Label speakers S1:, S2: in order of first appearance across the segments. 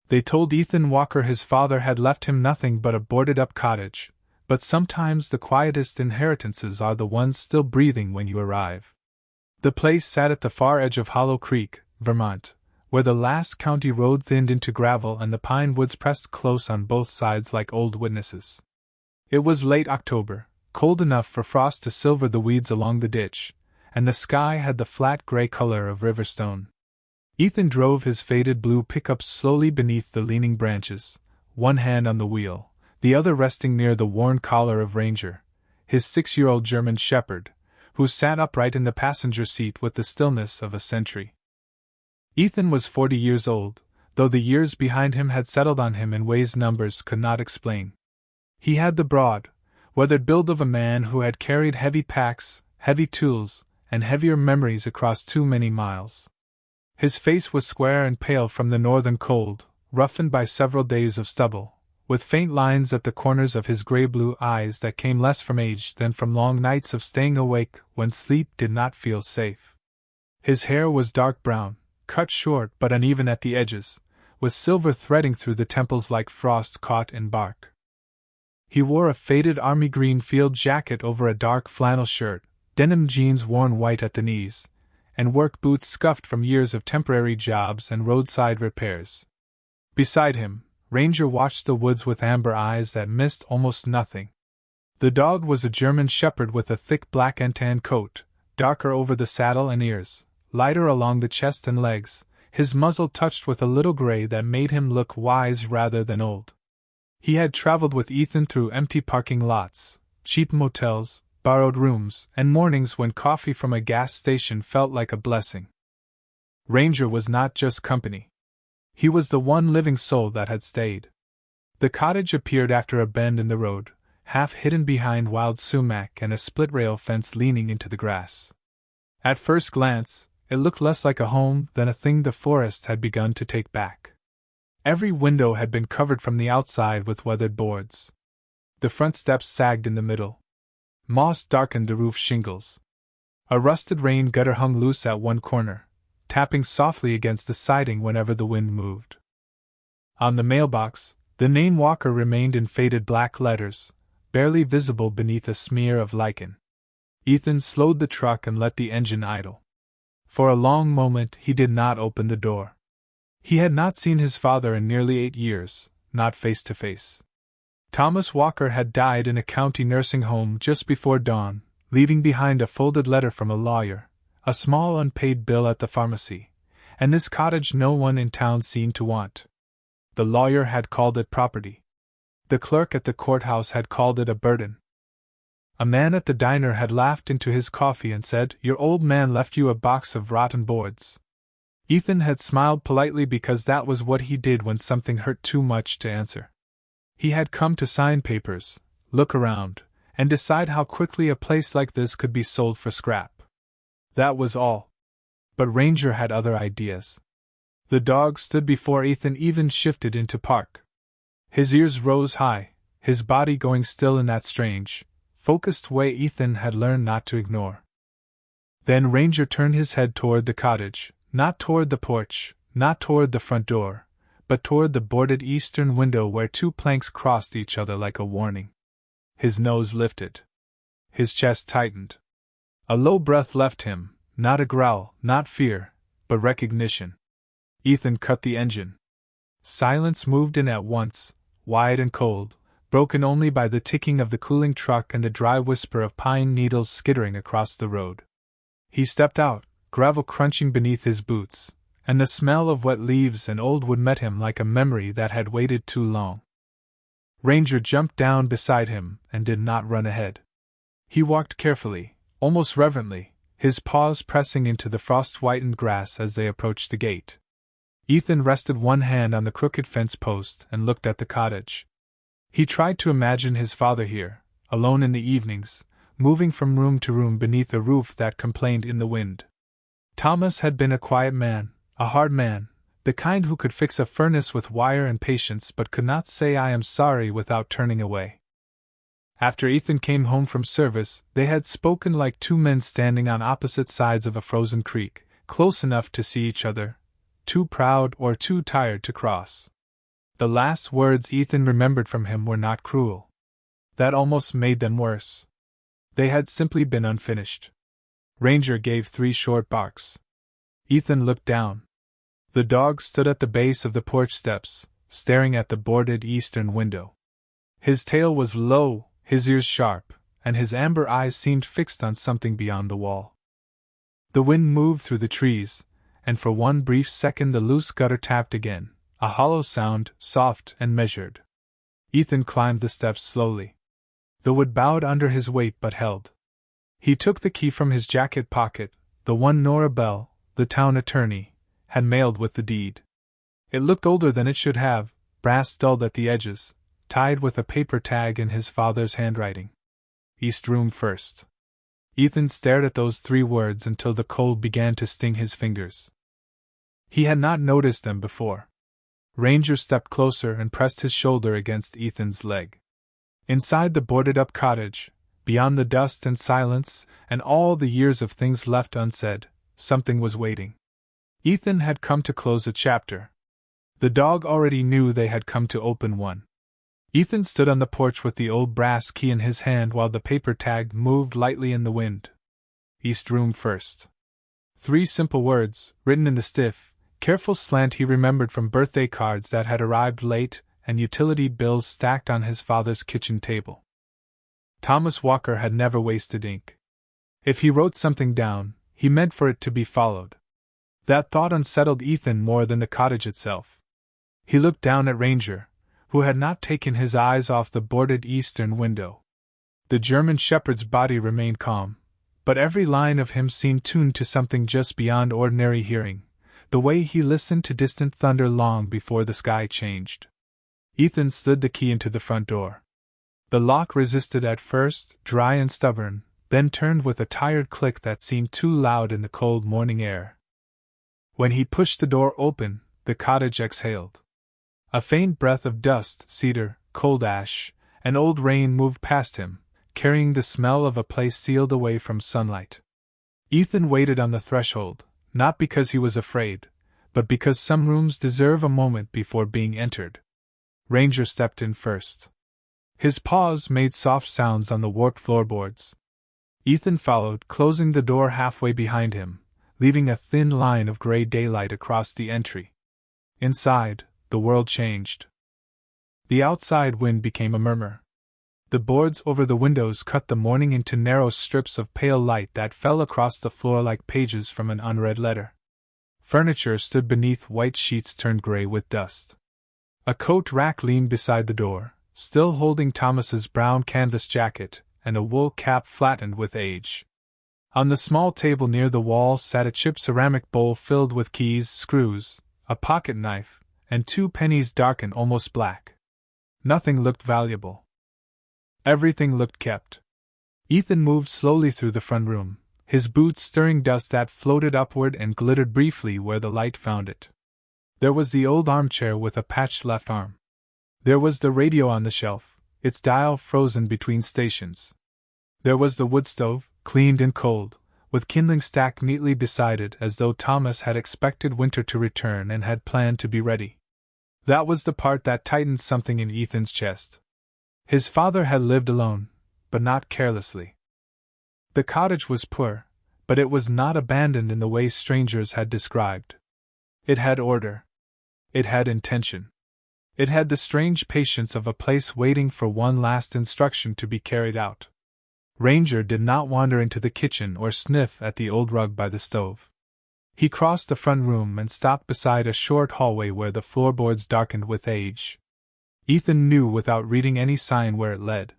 S1: They told Ethan Walker his father had left him nothing but a boarded-up cottage, but sometimes the quietest inheritances are the ones still breathing when you arrive. The place sat at the far edge of Hollow Creek, Vermont, where the last county road thinned into gravel and the pine woods pressed close on both sides like old witnesses. It was late October, cold enough for frost to silver the weeds along the ditch, and the sky had the flat gray color of river stone. Ethan drove his faded blue pickup slowly beneath the leaning branches, one hand on the wheel, the other resting near the worn collar of Ranger, his 6-year-old German shepherd, who sat upright in the passenger seat with the stillness of a sentry. Ethan was 40 years old, though the years behind him had settled on him in ways numbers could not explain. He had the broad, weathered build of a man who had carried heavy packs, heavy tools, and heavier memories across too many miles. His face was square and pale from the northern cold, roughened by several days of stubble, with faint lines at the corners of his gray-blue eyes that came less from age than from long nights of staying awake when sleep did not feel safe. His hair was dark brown, cut short but uneven at the edges, with silver threading through the temples like frost caught in bark. He wore a faded army green field jacket over a dark flannel shirt, denim jeans worn white at the knees, and work boots scuffed from years of temporary jobs and roadside repairs. Beside him, Ranger watched the woods with amber eyes that missed almost nothing. The dog was a German shepherd with a thick black and tan coat, darker over the saddle and ears, lighter along the chest and legs, his muzzle touched with a little gray that made him look wise rather than old. He had traveled with Ethan through empty parking lots, cheap motels, borrowed rooms, and mornings when coffee from a gas station felt like a blessing. Ranger was not just company. He was the one living soul that had stayed. The cottage appeared after a bend in the road, half hidden behind wild sumac and a split-rail fence leaning into the grass. At first glance, it looked less like a home than a thing the forest had begun to take back. Every window had been covered from the outside with weathered boards. The front steps sagged in the middle. Moss darkened the roof shingles. A rusted rain gutter hung loose at one corner, tapping softly against the siding whenever the wind moved. On the mailbox, the name Walker remained in faded black letters, barely visible beneath a smear of lichen. Ethan slowed the truck and let the engine idle. For a long moment he did not open the door. He had not seen his father in nearly 8 years, not face to face. Thomas Walker had died in a county nursing home just before dawn, leaving behind a folded letter from a lawyer, a small unpaid bill at the pharmacy, and this cottage no one in town seemed to want. The lawyer had called it property. The clerk at the courthouse had called it a burden. A man at the diner had laughed into his coffee and said, "Your old man left you a box of rotten boards." Ethan had smiled politely because that was what he did when something hurt too much to answer. He had come to sign papers, look around, and decide how quickly a place like this could be sold for scrap. That was all. But Ranger had other ideas. The dog stood before Ethan even shifted into park. His ears rose high, his body going still in that strange, focused way Ethan had learned not to ignore. Then Ranger turned his head toward the cottage, not toward the porch, not toward the front door, but toward the boarded eastern window where 2 planks crossed each other like a warning. His nose lifted. His chest tightened. A low breath left him, not a growl, not fear, but recognition. Ethan cut the engine. Silence moved in at once, wide and cold, broken only by the ticking of the cooling truck and the dry whisper of pine needles skittering across the road. He stepped out, gravel crunching beneath his boots, and the smell of wet leaves and old wood met him like a memory that had waited too long. Ranger jumped down beside him and did not run ahead. He walked carefully, almost reverently, his paws pressing into the frost-whitened grass as they approached the gate. Ethan rested one hand on the crooked fence post and looked at the cottage. He tried to imagine his father here, alone in the evenings, moving from room to room beneath a roof that complained in the wind. Thomas had been a quiet man, a hard man, the kind who could fix a furnace with wire and patience but could not say "I am sorry" without turning away. After Ethan came home from service, they had spoken like 2 men standing on opposite sides of a frozen creek, close enough to see each other, too proud or too tired to cross. The last words Ethan remembered from him were not cruel. That almost made them worse. They had simply been unfinished. Ranger gave 3 short barks. Ethan looked down. The dog stood at the base of the porch steps, staring at the boarded eastern window. His tail was low, his ears sharp, and his amber eyes seemed fixed on something beyond the wall. The wind moved through the trees, and for one brief second the loose gutter tapped again, a hollow sound, soft and measured. Ethan climbed the steps slowly. The wood bowed under his weight but held. He took the key from his jacket pocket, the one Nora Bell, the town attorney, had mailed with the deed. It looked older than it should have, brass dulled at the edges, tied with a paper tag in his father's handwriting. East Room First. Ethan stared at those 3 words until the cold began to sting his fingers. He had not noticed them before. Ranger stepped closer and pressed his shoulder against Ethan's leg. Inside the boarded-up cottage, beyond the dust and silence and all the years of things left unsaid, something was waiting. Ethan had come to close a chapter. The dog already knew they had come to open one. Ethan stood on the porch with the old brass key in his hand while the paper tag moved lightly in the wind. East Room First. 3 simple words, written in the stiff, careful slant he remembered from birthday cards that had arrived late and utility bills stacked on his father's kitchen table. Thomas Walker had never wasted ink. If he wrote something down, he meant for it to be followed. That thought unsettled Ethan more than the cottage itself. He looked down at Ranger, who had not taken his eyes off the boarded eastern window. The German shepherd's body remained calm, but every line of him seemed tuned to something just beyond ordinary hearing, the way he listened to distant thunder long before the sky changed. Ethan slid the key into the front door. The lock resisted at first, dry and stubborn, then turned with a tired click that seemed too loud in the cold morning air. When he pushed the door open, the cottage exhaled. A faint breath of dust, cedar, cold ash, and old rain moved past him, carrying the smell of a place sealed away from sunlight. Ethan waited on the threshold, not because he was afraid, but because some rooms deserve a moment before being entered. Ranger stepped in first. His paws made soft sounds on the warped floorboards. Ethan followed, closing the door halfway behind him, leaving a thin line of gray daylight across the entry. Inside, the world changed. The outside wind became a murmur. The boards over the windows cut the morning into narrow strips of pale light that fell across the floor like pages from an unread letter. Furniture stood beneath white sheets turned gray with dust. A coat rack leaned beside the door, still holding Thomas's brown canvas jacket and a wool cap flattened with age. On the small table near the wall sat a chipped ceramic bowl filled with keys, screws, a pocket knife, and 2 pennies darkened almost black. Nothing looked valuable. Everything looked kept. Ethan moved slowly through the front room, his boots stirring dust that floated upward and glittered briefly where the light found it. There was the old armchair with a patched left arm. There was the radio on the shelf, its dial frozen between stations. There was the wood stove, cleaned and cold, with kindling stacked neatly beside it as though Thomas had expected winter to return and had planned to be ready. That was the part that tightened something in Ethan's chest. His father had lived alone, but not carelessly. The cottage was poor, but it was not abandoned in the way strangers had described. It had order. It had intention. It had the strange patience of a place waiting for one last instruction to be carried out. Ranger did not wander into the kitchen or sniff at the old rug by the stove. He crossed the front room and stopped beside a short hallway where the floorboards darkened with age. Ethan knew without reading any sign where it led.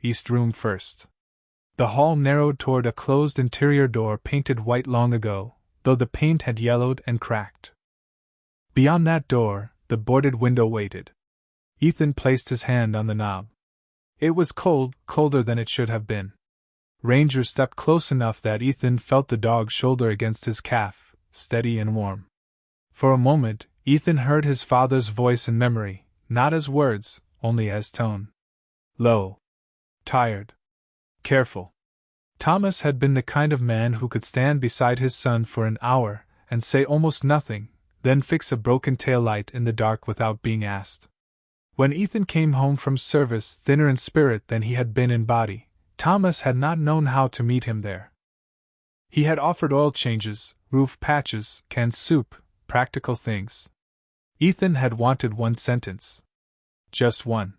S1: East Room First. The hall narrowed toward a closed interior door painted white long ago, though the paint had yellowed and cracked. Beyond that door, the boarded window waited. Ethan placed his hand on the knob. It was cold, colder than it should have been. Ranger stepped close enough that Ethan felt the dog's shoulder against his calf, steady and warm. For a moment, Ethan heard his father's voice in memory, not as words, only as tone. Low. Tired. Careful. Thomas had been the kind of man who could stand beside his son for an hour and say almost nothing, then fix a broken tail light in the dark without being asked. When Ethan came home from service thinner in spirit than he had been in body, Thomas had not known how to meet him there. He had offered oil changes, roof patches, canned soup, practical things. Ethan had wanted one sentence. Just one.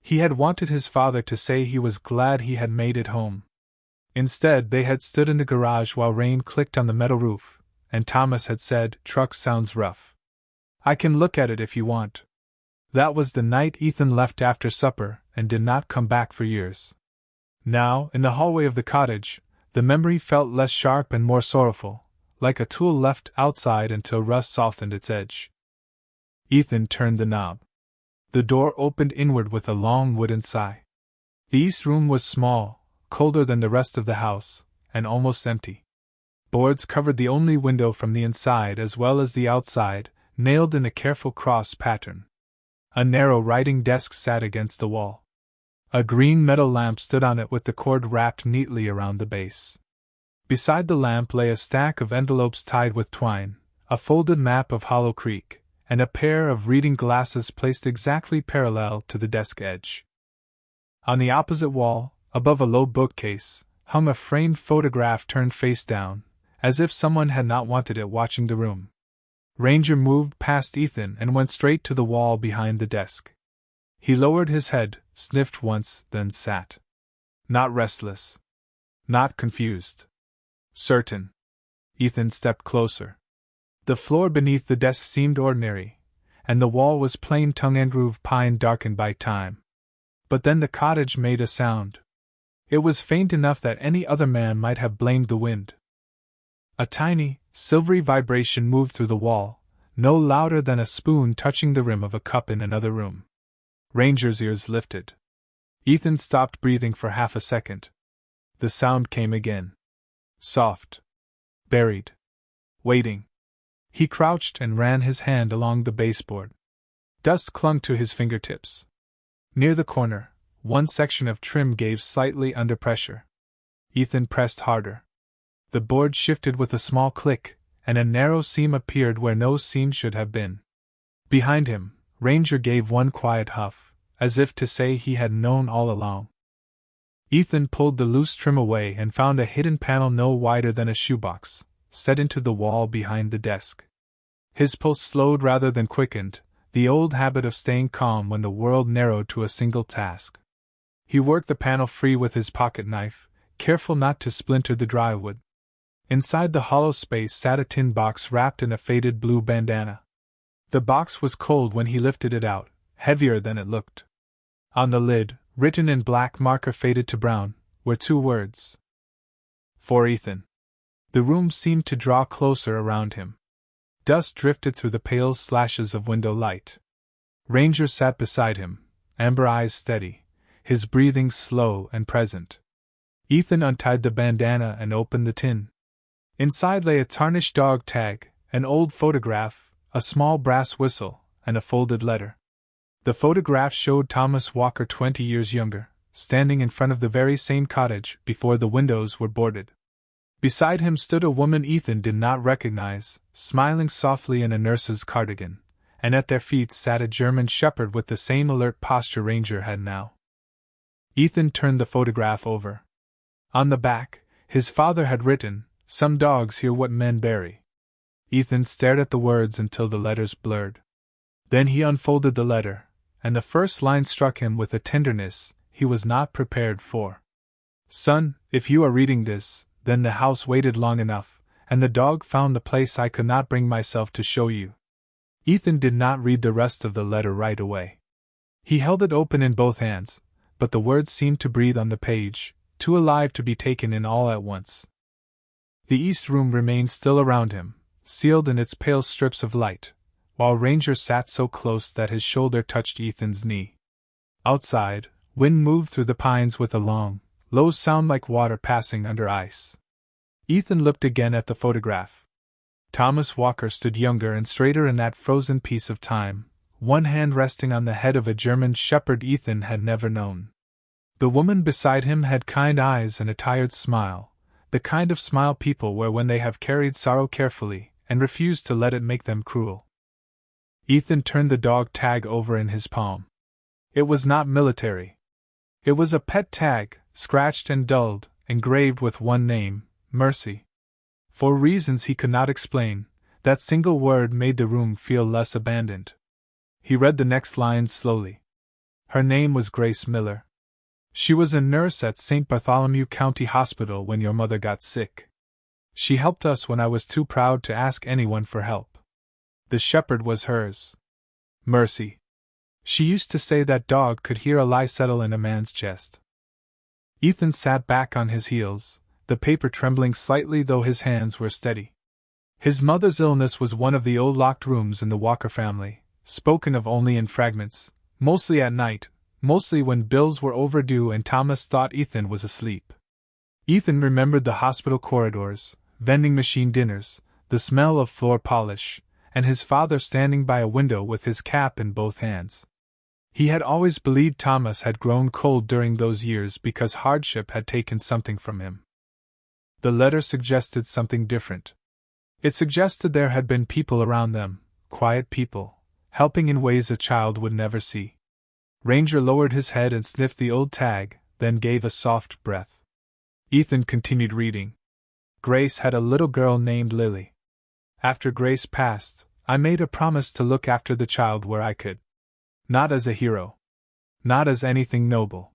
S1: He had wanted his father to say he was glad he had made it home. Instead, they had stood in the garage while rain clicked on the metal roof, and Thomas had said, "Truck sounds rough. I can look at it if you want." That was the night Ethan left after supper and did not come back for years. Now, in the hallway of the cottage, the memory felt less sharp and more sorrowful, like a tool left outside until rust softened its edge. Ethan turned the knob. The door opened inward with a long wooden sigh. The east room was small, colder than the rest of the house, and almost empty. Boards covered the only window from the inside as well as the outside, nailed in a careful cross pattern. A narrow writing desk sat against the wall. A green metal lamp stood on it with the cord wrapped neatly around the base. Beside the lamp lay a stack of envelopes tied with twine, a folded map of Hollow Creek, and a pair of reading glasses placed exactly parallel to the desk edge. On the opposite wall, above a low bookcase, hung a framed photograph turned face down, as if someone had not wanted it watching the room. Ranger moved past Ethan and went straight to the wall behind the desk. He lowered his head, sniffed once, then sat. Not restless. Not confused. Certain. Ethan stepped closer. The floor beneath the desk seemed ordinary, and the wall was plain tongue and groove pine darkened by time. But then the cottage made a sound. It was faint enough that any other man might have blamed the wind. A tiny, silvery vibration moved through the wall, no louder than a spoon touching the rim of a cup in another room. Ranger's ears lifted. Ethan stopped breathing for half a second. The sound came again. Soft. Buried. Waiting. He crouched and ran his hand along the baseboard. Dust clung to his fingertips. Near the corner, one section of trim gave slightly under pressure. Ethan pressed harder. The board shifted with a small click, and a narrow seam appeared where no seam should have been. Behind him, Ranger gave one quiet huff, as if to say he had known all along. Ethan pulled the loose trim away and found a hidden panel no wider than a shoebox, set into the wall behind the desk. His pulse slowed rather than quickened, the old habit of staying calm when the world narrowed to a single task. He worked the panel free with his pocket knife, careful not to splinter the drywood. Inside the hollow space sat a tin box wrapped in a faded blue bandana. The box was cold when he lifted it out, heavier than it looked. On the lid, written in black marker faded to brown, were two words. For Ethan. The room seemed to draw closer around him. Dust drifted through the pale slashes of window light. Ranger sat beside him, amber eyes steady, his breathing slow and present. Ethan untied the bandana and opened the tin. Inside lay a tarnished dog tag, an old photograph, a small brass whistle, and a folded letter. The photograph showed Thomas Walker 20 years younger, standing in front of the very same cottage before the windows were boarded. Beside him stood a woman Ethan did not recognize, smiling softly in a nurse's cardigan, and at their feet sat a German shepherd with the same alert posture Ranger had now. Ethan turned the photograph over. On the back, his father had written, "Some dogs hear what men bury." Ethan stared at the words until the letters blurred. Then he unfolded the letter, and the first line struck him with a tenderness he was not prepared for. "Son, if you are reading this, then the house waited long enough, and the dog found the place I could not bring myself to show you." Ethan did not read the rest of the letter right away. He held it open in both hands, but the words seemed to breathe on the page, too alive to be taken in all at once. The east room remained still around him, sealed in its pale strips of light, while Ranger sat so close that his shoulder touched Ethan's knee. Outside, wind moved through the pines with a long, low sound like water passing under ice. Ethan looked again at the photograph. Thomas Walker stood younger and straighter in that frozen piece of time, one hand resting on the head of a German shepherd Ethan had never known. The woman beside him had kind eyes and a tired smile, the kind of smile people wear when they have carried sorrow carefully and refused to let it make them cruel. Ethan turned the dog tag over in his palm. It was not military. It was a pet tag, scratched and dulled, engraved with one name, Mercy. For reasons he could not explain, that single word made the room feel less abandoned. He read the next lines slowly. Her name was Grace Miller. She was a nurse at St. Bartholomew County Hospital when your mother got sick. She helped us when I was too proud to ask anyone for help. The shepherd was hers. Mercy. She used to say that dog could hear a lie settle in a man's chest. Ethan sat back on his heels, the paper trembling slightly though his hands were steady. His mother's illness was one of the old locked rooms in the Walker family, spoken of only in fragments, mostly at night, mostly when bills were overdue and Thomas thought Ethan was asleep. Ethan remembered the hospital corridors, vending machine dinners, the smell of floor polish, and his father standing by a window with his cap in both hands. He had always believed Thomas had grown cold during those years because hardship had taken something from him. The letter suggested something different. It suggested there had been people around them, quiet people, helping in ways a child would never see. Ranger lowered his head and sniffed the old tag, then gave a soft breath. Ethan continued reading. Grace had a little girl named Lily. After Grace passed, I made a promise to look after the child where I could. Not as a hero. Not as anything noble.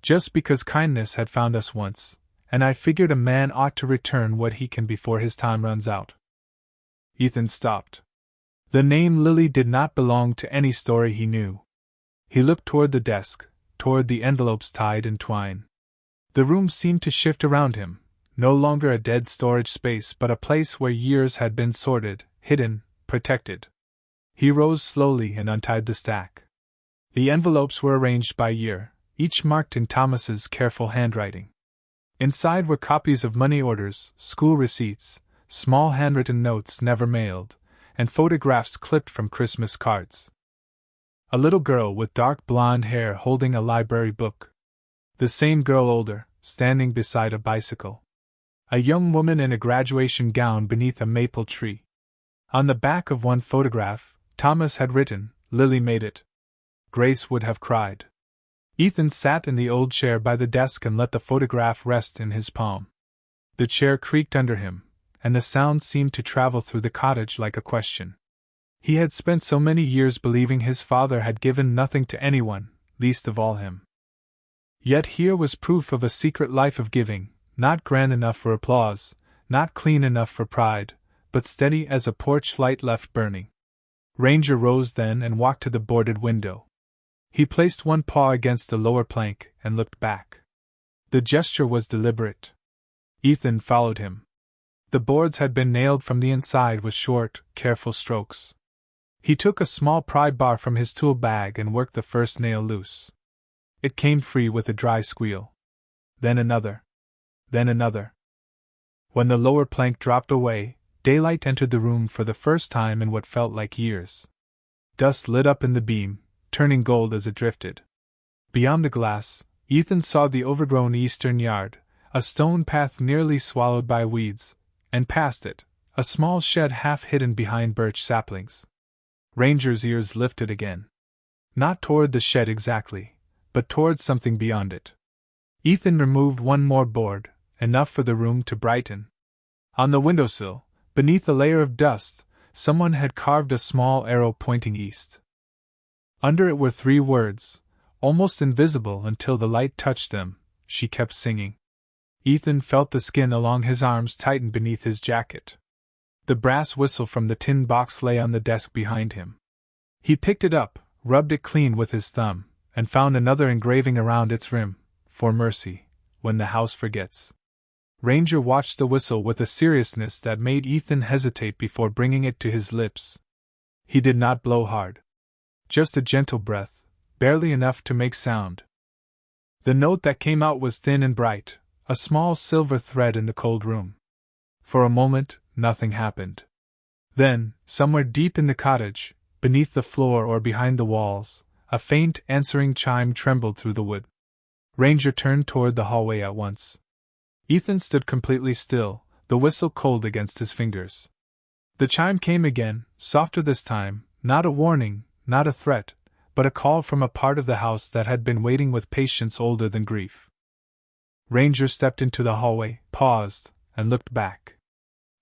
S1: Just because kindness had found us once, and I figured a man ought to return what he can before his time runs out. Ethan stopped. The name Lily did not belong to any story he knew. He looked toward the desk, toward the envelopes tied in twine. The room seemed to shift around him, no longer a dead storage space but a place where years had been sorted, hidden, protected. He rose slowly and untied the stack. The envelopes were arranged by year, each marked in Thomas's careful handwriting. Inside were copies of money orders, school receipts, small handwritten notes never mailed, and photographs clipped from Christmas cards. A little girl with dark blonde hair holding a library book. The same girl older, standing beside a bicycle. A young woman in a graduation gown beneath a maple tree. On the back of one photograph, Thomas had written, "Lily made it." Grace would have cried. Ethan sat in the old chair by the desk and let the photograph rest in his palm. The chair creaked under him, and the sound seemed to travel through the cottage like a question. He had spent so many years believing his father had given nothing to anyone, least of all him. Yet here was proof of a secret life of giving, not grand enough for applause, not clean enough for pride, but steady as a porch light left burning. Ranger rose then and walked to the boarded window. He placed one paw against the lower plank and looked back. The gesture was deliberate. Ethan followed him. The boards had been nailed from the inside with short, careful strokes. He took a small pry bar from his tool bag and worked the first nail loose. It came free with a dry squeal. Then another. Then another. When the lower plank dropped away, daylight entered the room for the first time in what felt like years. Dust lit up in the beam, turning gold as it drifted. Beyond the glass, Ethan saw the overgrown eastern yard, a stone path nearly swallowed by weeds, and past it, a small shed half hidden behind birch saplings. Ranger's ears lifted again. Not toward the shed exactly, but toward something beyond it. Ethan removed one more board, enough for the room to brighten. On the windowsill, beneath a layer of dust, someone had carved a small arrow pointing east. Under it were 3 words, almost invisible until the light touched them. She kept singing. Ethan felt the skin along his arms tighten beneath his jacket. The brass whistle from the tin box lay on the desk behind him. He picked it up, rubbed it clean with his thumb, and found another engraving around its rim, "For mercy, when the house forgets." Ranger watched the whistle with a seriousness that made Ethan hesitate before bringing it to his lips. He did not blow hard. Just a gentle breath, barely enough to make sound. The note that came out was thin and bright, a small silver thread in the cold room. For a moment, nothing happened. Then, somewhere deep in the cottage, beneath the floor or behind the walls, a faint answering chime trembled through the wood. Ranger turned toward the hallway at once. Ethan stood completely still, the whistle cold against his fingers. The chime came again, softer this time, not a warning, not a threat, but a call from a part of the house that had been waiting with patience older than grief. Ranger stepped into the hallway, paused, and looked back.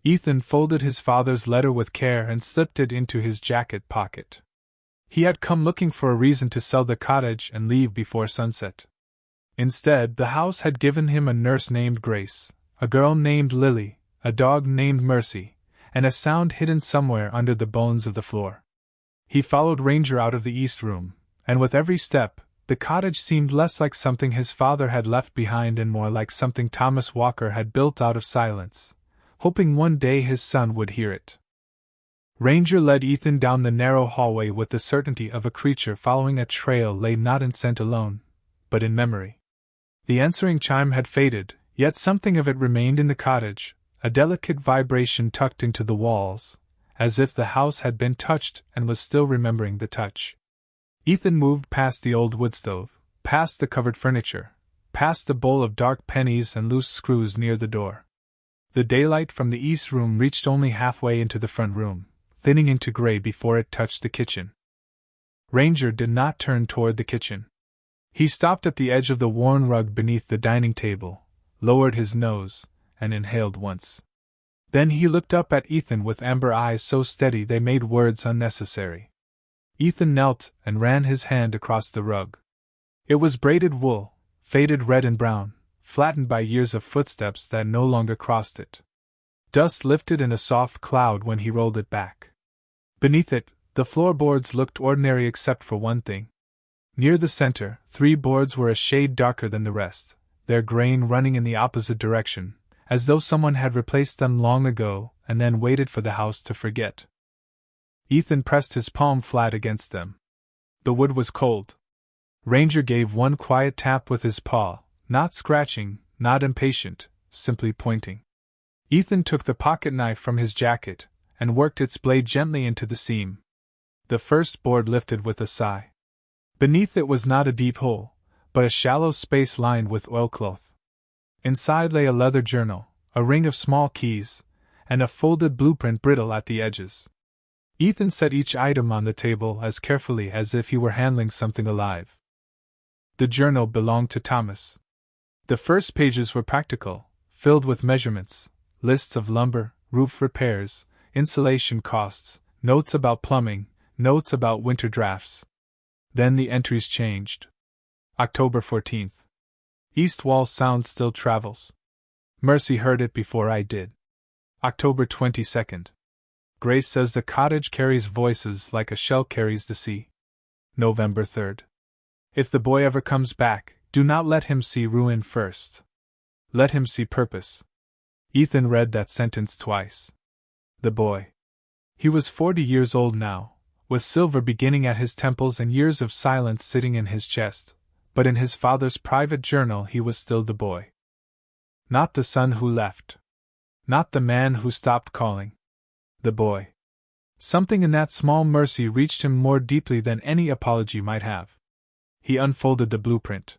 S1: Ethan folded his father's letter with care and slipped it into his jacket pocket. He had come looking for a reason to sell the cottage and leave before sunset. Instead, the house had given him a nurse named Grace, a girl named Lily, a dog named Mercy, and a sound hidden somewhere under the bones of the floor. He followed Ranger out of the east room, and with every step, the cottage seemed less like something his father had left behind and more like something Thomas Walker had built out of silence, hoping one day his son would hear it. Ranger led Ethan down the narrow hallway with the certainty of a creature following a trail laid not in scent alone, but in memory. The answering chime had faded, yet something of it remained in the cottage, a delicate vibration tucked into the walls, as if the house had been touched and was still remembering the touch. Ethan moved past the old wood stove, past the covered furniture, past the bowl of dark pennies and loose screws near the door. The daylight from the east room reached only halfway into the front room, thinning into gray before it touched the kitchen. Ranger did not turn toward the kitchen. He stopped at the edge of the worn rug beneath the dining table, lowered his nose, and inhaled once. Then he looked up at Ethan with amber eyes so steady they made words unnecessary. Ethan knelt and ran his hand across the rug. It was braided wool, faded red and brown, flattened by years of footsteps that no longer crossed it. Dust lifted in a soft cloud when he rolled it back. Beneath it, the floorboards looked ordinary except for one thing. Near the center, 3 boards were a shade darker than the rest, their grain running in the opposite direction, as though someone had replaced them long ago and then waited for the house to forget. Ethan pressed his palm flat against them. The wood was cold. Ranger gave one quiet tap with his paw, not scratching, not impatient, simply pointing. Ethan took the pocket knife from his jacket and worked its blade gently into the seam. The first board lifted with a sigh. Beneath it was not a deep hole, but a shallow space lined with oilcloth. Inside lay a leather journal, a ring of small keys, and a folded blueprint brittle at the edges. Ethan set each item on the table as carefully as if he were handling something alive. The journal belonged to Thomas. The first pages were practical, filled with measurements, lists of lumber, roof repairs, insulation costs, notes about plumbing, notes about winter drafts. Then the entries changed. October 14th. East wall sound still travels. Mercy heard it before I did. October 22nd. Grace says the cottage carries voices like a shell carries the sea. November 3rd. If the boy ever comes back, do not let him see ruin first. Let him see purpose. Ethan read that sentence twice. The boy. He was 40 years old now, with silver beginning at his temples and years of silence sitting in his chest, but in his father's private journal he was still the boy. Not the son who left. Not the man who stopped calling. The boy. Something in that small mercy reached him more deeply than any apology might have. He unfolded the blueprint.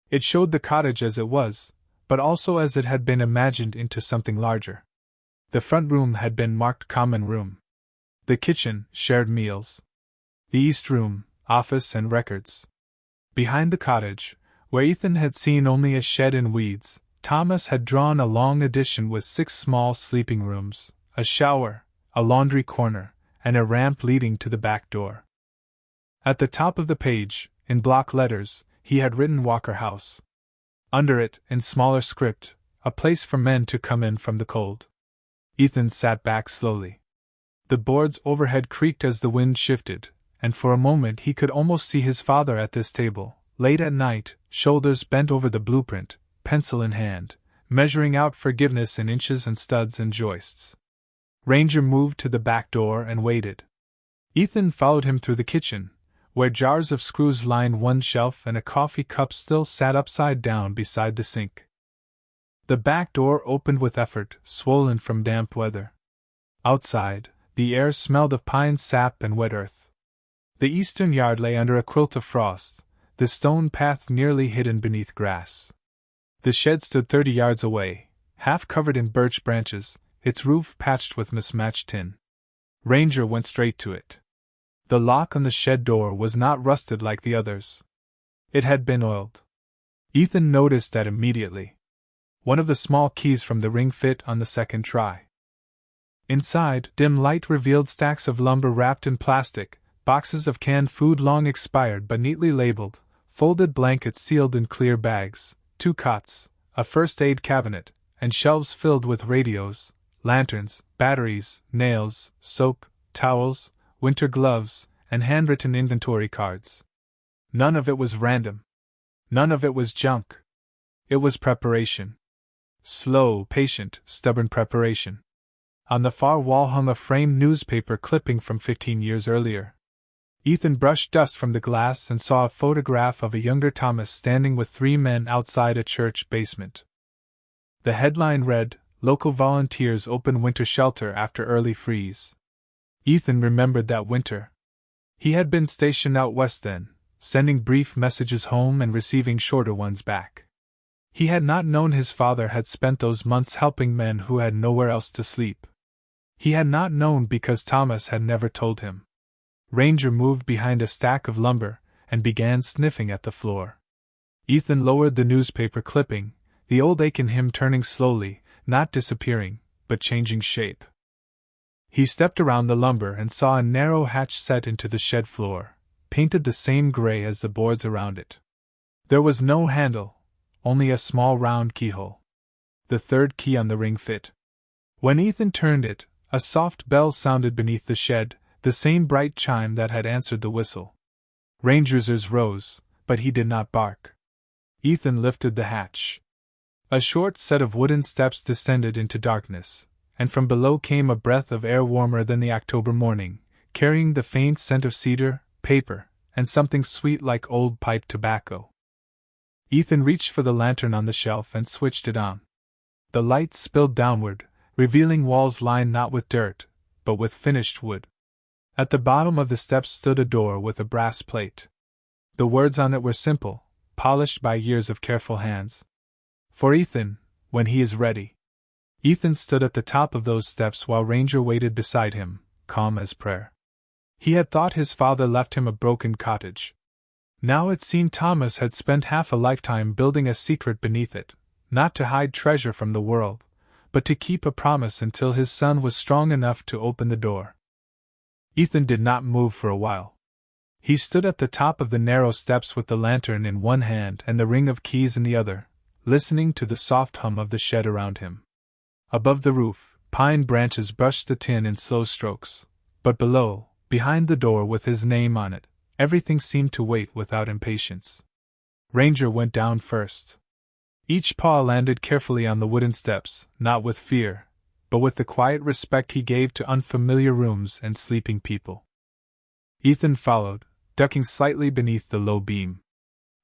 S1: It showed the cottage as it was, but also as it had been imagined into something larger. The front room had been marked common room. The kitchen, shared meals. The east room, office and records. Behind the cottage, where Ethan had seen only a shed and weeds, Thomas had drawn a long addition with 6 small sleeping rooms, a shower, a laundry corner, and a ramp leading to the back door. At the top of the page, in block letters, he had written Walker House. Under it, in smaller script, a place for men to come in from the cold. Ethan sat back slowly. The boards overhead creaked as the wind shifted, and for a moment he could almost see his father at this table, late at night, shoulders bent over the blueprint, pencil in hand, measuring out forgiveness in inches and studs and joists. Ranger moved to the back door and waited. Ethan followed him through the kitchen, where jars of screws lined one shelf and a coffee cup still sat upside down beside the sink. The back door opened with effort, swollen from damp weather. Outside, the air smelled of pine sap and wet earth. The eastern yard lay under a quilt of frost, the stone path nearly hidden beneath grass. The shed stood 30 yards away, half covered in birch branches, its roof patched with mismatched tin. Ranger went straight to it. The lock on the shed door was not rusted like the others. It had been oiled. Ethan noticed that immediately. One of the small keys from the ring fit on the second try. Inside, dim light revealed stacks of lumber wrapped in plastic, boxes of canned food long expired but neatly labeled, folded blankets sealed in clear bags, 2 cots, a first aid cabinet, and shelves filled with radios, lanterns, batteries, nails, soap, towels, winter gloves, and handwritten inventory cards. None of it was random. None of it was junk. It was preparation. Slow, patient, stubborn preparation. On the far wall hung a framed newspaper clipping from 15 years earlier. Ethan brushed dust from the glass and saw a photograph of a younger Thomas standing with 3 men outside a church basement. The headline read, "Local volunteers open winter shelter after early freeze." Ethan remembered that winter. He had been stationed out west then, sending brief messages home and receiving shorter ones back. He had not known his father had spent those months helping men who had nowhere else to sleep. He had not known because Thomas had never told him. Ranger moved behind a stack of lumber and began sniffing at the floor. Ethan lowered the newspaper clipping, the old ache in him turning slowly, not disappearing, but changing shape. He stepped around the lumber and saw a narrow hatch set into the shed floor, painted the same gray as the boards around it. There was no handle, only a small round keyhole. The third key on the ring fit. When Ethan turned it, a soft bell sounded beneath the shed, the same bright chime that had answered the whistle. Ranger's ears rose, but he did not bark. Ethan lifted the hatch. A short set of wooden steps descended into darkness, and from below came a breath of air warmer than the October morning, carrying the faint scent of cedar, paper, and something sweet like old pipe tobacco. Ethan reached for the lantern on the shelf and switched it on. The light spilled downward, revealing walls lined not with dirt, but with finished wood. At the bottom of the steps stood a door with a brass plate. The words on it were simple, polished by years of careful hands. "For Ethan, when he is ready." Ethan stood at the top of those steps while Ranger waited beside him, calm as prayer. He had thought his father left him a broken cottage. Now it seemed Thomas had spent half a lifetime building a secret beneath it, not to hide treasure from the world, but to keep a promise until his son was strong enough to open the door. Ethan did not move for a while. He stood at the top of the narrow steps with the lantern in one hand and the ring of keys in the other, listening to the soft hum of the shed around him. Above the roof, pine branches brushed the tin in slow strokes, but below, behind the door with his name on it, everything seemed to wait without impatience. Ranger went down first. Each paw landed carefully on the wooden steps, not with fear, but with the quiet respect he gave to unfamiliar rooms and sleeping people. Ethan followed, ducking slightly beneath the low beam.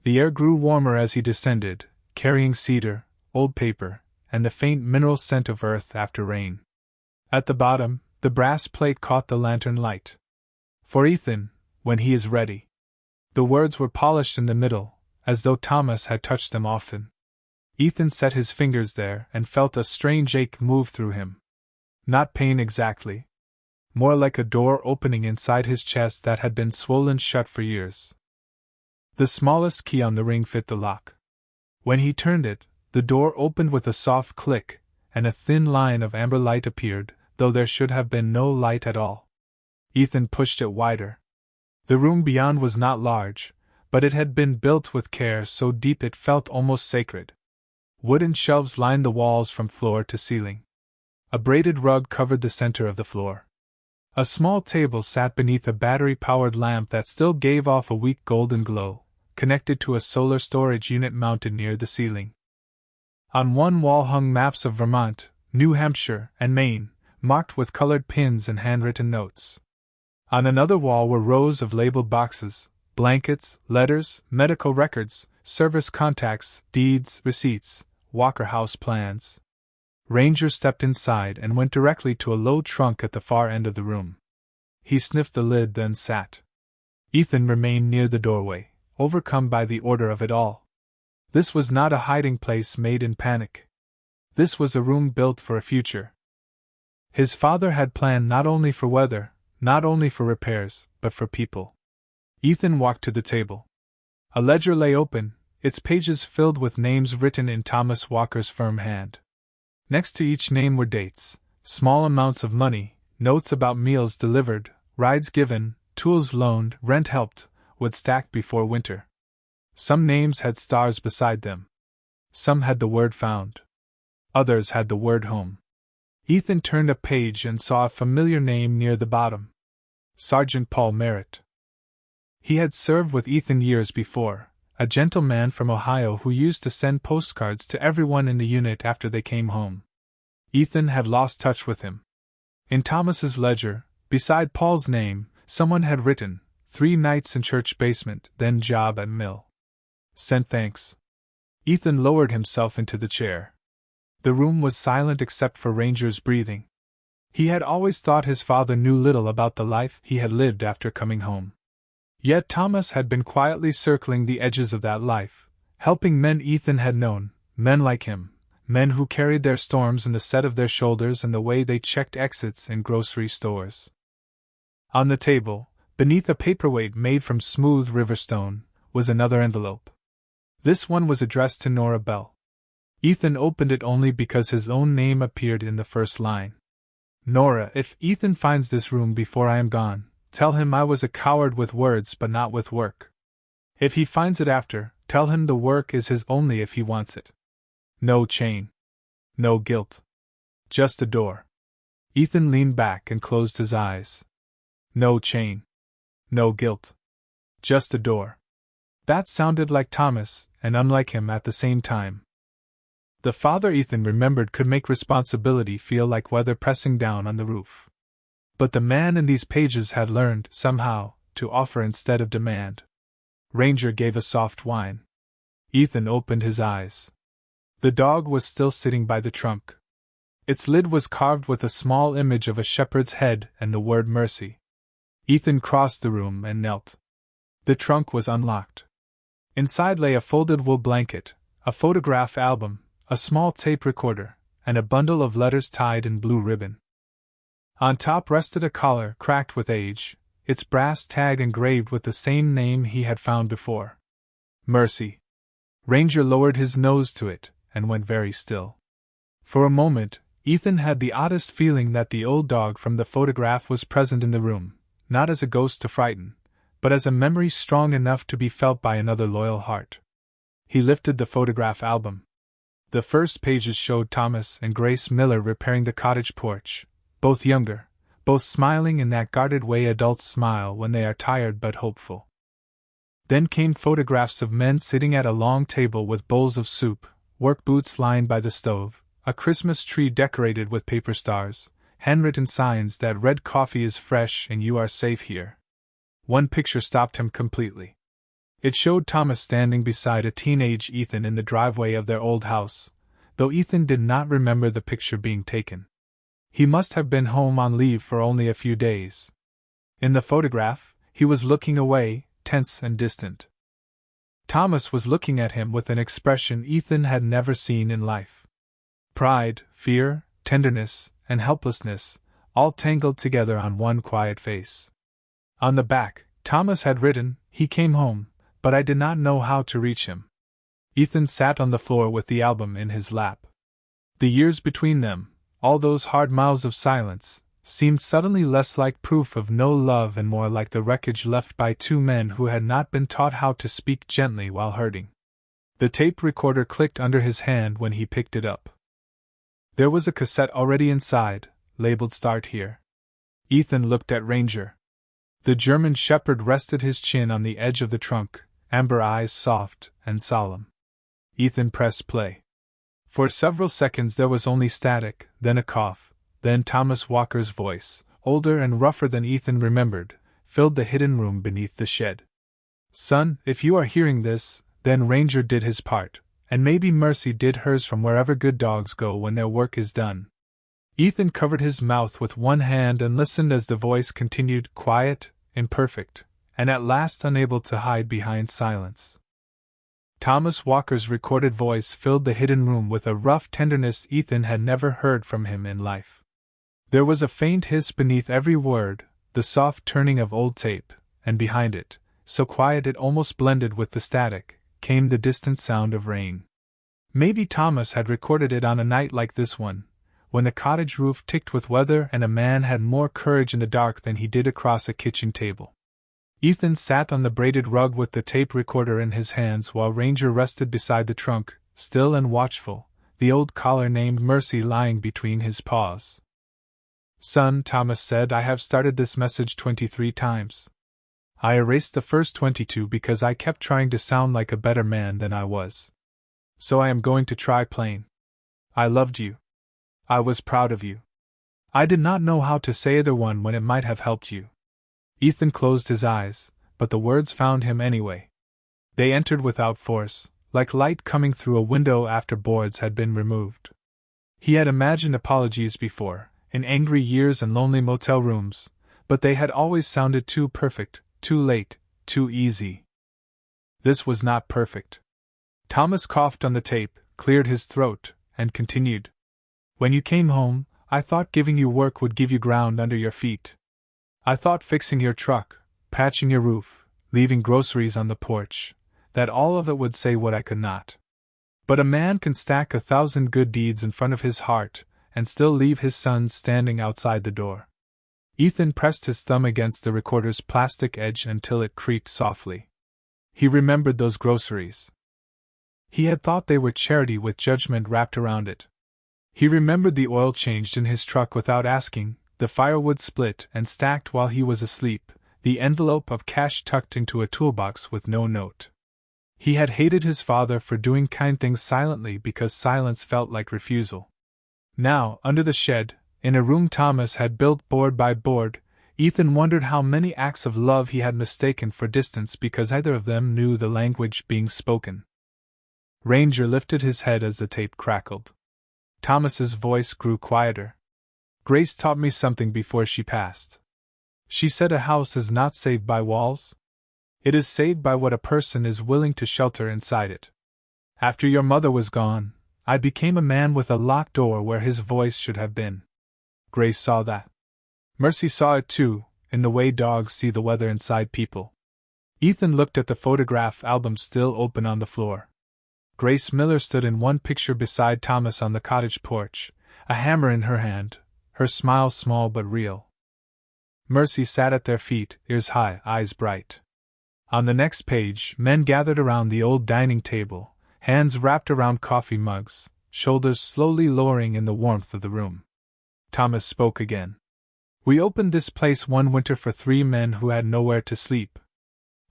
S1: The air grew warmer as he descended, carrying cedar, old paper, and the faint mineral scent of earth after rain. At the bottom, the brass plate caught the lantern light. "For Ethan, when he is ready." The words were polished in the middle, as though Thomas had touched them often. Ethan set his fingers there and felt a strange ache move through him. Not pain exactly. More like a door opening inside his chest that had been swollen shut for years. The smallest key on the ring fit the lock. When he turned it, the door opened with a soft click, and a thin line of amber light appeared, though there should have been no light at all. Ethan pushed it wider. The room beyond was not large, but it had been built with care so deep it felt almost sacred. Wooden shelves lined the walls from floor to ceiling. A braided rug covered the center of the floor. A small table sat beneath a battery-powered lamp that still gave off a weak golden glow, connected to a solar storage unit mounted near the ceiling. On one wall hung maps of Vermont, New Hampshire, and Maine, marked with colored pins and handwritten notes. On another wall were rows of labeled boxes, blankets, letters, medical records, service contacts, deeds, receipts, Walker House plans. Ranger stepped inside and went directly to a low trunk at the far end of the room. He sniffed the lid, then sat. Ethan remained near the doorway, overcome by the order of it all. This was not a hiding place made in panic. This was a room built for a future. His father had planned not only for weather, not only for repairs, but for people. Ethan walked to the table. A ledger lay open, its pages filled with names written in Thomas Walker's firm hand. Next to each name were dates, small amounts of money, notes about meals delivered, rides given, tools loaned, rent helped, wood stacked before winter. Some names had stars beside them. Some had the word found. Others had the word home. Ethan turned a page and saw a familiar name near the bottom. Sergeant Paul Merritt. He had served with Ethan years before, a gentleman from Ohio who used to send postcards to everyone in the unit after they came home. Ethan had lost touch with him. In Thomas's ledger, beside Paul's name, someone had written, 3 nights in church basement, then job at mill. Sent thanks. Ethan lowered himself into the chair. The room was silent except for Ranger's breathing. He had always thought his father knew little about the life he had lived after coming home. Yet Thomas had been quietly circling the edges of that life, helping men Ethan had known, men like him, men who carried their storms in the set of their shoulders and the way they checked exits in grocery stores. On the table, beneath a paperweight made from smooth river stone, was another envelope. This one was addressed to Nora Bell. Ethan opened it only because his own name appeared in the first line. Nora, if Ethan finds this room before I am gone, tell him I was a coward with words but not with work. If he finds it after, tell him the work is his only if he wants it. No chain. No guilt. Just a door. Ethan leaned back and closed his eyes. No chain. No guilt. Just a door. That sounded like Thomas, and unlike him at the same time. The father Ethan remembered could make responsibility feel like weather pressing down on the roof. But the man in these pages had learned, somehow, to offer instead of demand. Ranger gave a soft whine. Ethan opened his eyes. The dog was still sitting by the trunk. Its lid was carved with a small image of a shepherd's head and the word mercy. Ethan crossed the room and knelt. The trunk was unlocked. Inside lay a folded wool blanket, a photograph album, a small tape recorder, and a bundle of letters tied in blue ribbon. On top rested a collar cracked with age, its brass tag engraved with the same name he had found before. Mercy. Ranger lowered his nose to it, and went very still. For a moment, Ethan had the oddest feeling that the old dog from the photograph was present in the room, not as a ghost to frighten, but as a memory strong enough to be felt by another loyal heart. He lifted the photograph album. The first pages showed Thomas and Grace Miller repairing the cottage porch, both younger, both smiling in that guarded way adults smile when they are tired but hopeful. Then came photographs of men sitting at a long table with bowls of soup, work boots lined by the stove, a Christmas tree decorated with paper stars, handwritten signs that read coffee is fresh and you are safe here. One picture stopped him completely. It showed Thomas standing beside a teenage Ethan in the driveway of their old house, though Ethan did not remember the picture being taken. He must have been home on leave for only a few days. In the photograph, he was looking away, tense and distant. Thomas was looking at him with an expression Ethan had never seen in life. Pride, fear, tenderness, and helplessness, all tangled together on one quiet face. On the back, Thomas had written, "He came home, but I did not know how to reach him." Ethan sat on the floor with the album in his lap. The years between them, all those hard miles of silence, seemed suddenly less like proof of no love and more like the wreckage left by two men who had not been taught how to speak gently while hurting. The tape recorder clicked under his hand when he picked it up. There was a cassette already inside, labeled Start Here. Ethan looked at Ranger. The German shepherd rested his chin on the edge of the trunk, amber eyes soft and solemn. Ethan pressed play. For several seconds there was only static, then a cough, then Thomas Walker's voice, older and rougher than Ethan remembered, filled the hidden room beneath the shed. "Son, if you are hearing this, then Ranger did his part, and maybe Mercy did hers from wherever good dogs go when their work is done." Ethan covered his mouth with one hand and listened as the voice continued, quiet, imperfect, and at last unable to hide behind silence. Thomas Walker's recorded voice filled the hidden room with a rough tenderness Ethan had never heard from him in life. There was a faint hiss beneath every word, the soft turning of old tape, and behind it, so quiet it almost blended with the static, came the distant sound of rain. Maybe Thomas had recorded it on a night like this one, when the cottage roof ticked with weather and a man had more courage in the dark than he did across a kitchen table. Ethan sat on the braided rug with the tape recorder in his hands while Ranger rested beside the trunk, still and watchful, the old collar named Mercy lying between his paws. "Son," Thomas said, "I have started this message 23 times. I erased the first 22 because I kept trying to sound like a better man than I was. So I am going to try plain. I loved you. I was proud of you. I did not know how to say either one when it might have helped you." Ethan closed his eyes, but the words found him anyway. They entered without force, like light coming through a window after boards had been removed. He had imagined apologies before, in angry years and lonely motel rooms, but they had always sounded too perfect, too late, too easy. This was not perfect. Thomas coughed on the tape, cleared his throat, and continued. "When you came home, I thought giving you work would give you ground under your feet. I thought fixing your truck, patching your roof, leaving groceries on the porch, that all of it would say what I could not. But a man can stack 1,000 good deeds in front of his heart, and still leave his sons standing outside the door." Ethan pressed his thumb against the recorder's plastic edge until it creaked softly. He remembered those groceries. He had thought they were charity with judgment wrapped around it. He remembered the oil changed in his truck without asking, the firewood split and stacked while he was asleep, the envelope of cash tucked into a toolbox with no note. He had hated his father for doing kind things silently because silence felt like refusal. Now, under the shed, in a room Thomas had built board by board, Ethan wondered how many acts of love he had mistaken for distance because either of them knew the language being spoken. Ranger lifted his head as the tape crackled. Thomas's voice grew quieter. "Grace taught me something before she passed. She said a house is not saved by walls. It is saved by what a person is willing to shelter inside it. After your mother was gone, I became a man with a locked door where his voice should have been. Grace saw that. Mercy saw it too, in the way dogs see the weather inside people." Ethan looked at the photograph album still open on the floor. Grace Miller stood in one picture beside Thomas on the cottage porch, a hammer in her hand, her smile small but real. Mercy sat at their feet, ears high, eyes bright. On the next page, men gathered around the old dining table, hands wrapped around coffee mugs, shoulders slowly lowering in the warmth of the room. Thomas spoke again. "We opened this place one winter for 3 men who had nowhere to sleep.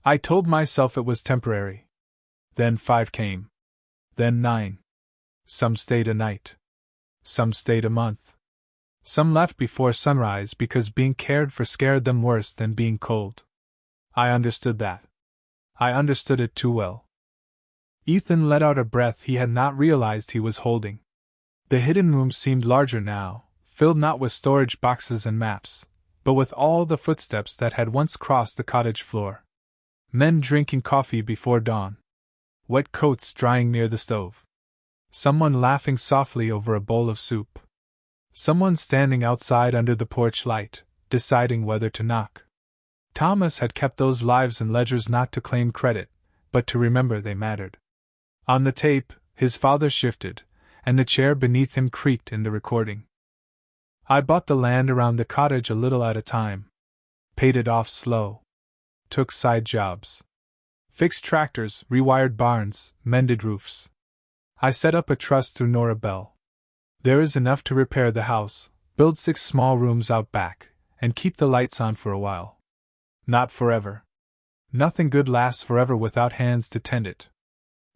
S1: I told myself it was temporary. Then 5 came. Then 9. Some stayed a night. Some stayed a month. Some left before sunrise because being cared for scared them worse than being cold. I understood that. I understood it too well." Ethan let out a breath he had not realized he was holding. The hidden room seemed larger now, filled not with storage boxes and maps, but with all the footsteps that had once crossed the cottage floor. Men drinking coffee before dawn. Wet coats drying near the stove. Someone laughing softly over a bowl of soup. Someone standing outside under the porch light, deciding whether to knock. Thomas had kept those lives in ledgers not to claim credit, but to remember they mattered. On the tape, his father shifted, and the chair beneath him creaked in the recording. "I bought the land around the cottage a little at a time. Paid it off slow. Took side jobs. Fixed tractors, rewired barns, mended roofs. I set up a trust through Nora Bell. There is enough to repair the house, build 6 small rooms out back, and keep the lights on for a while. Not forever. Nothing good lasts forever without hands to tend it.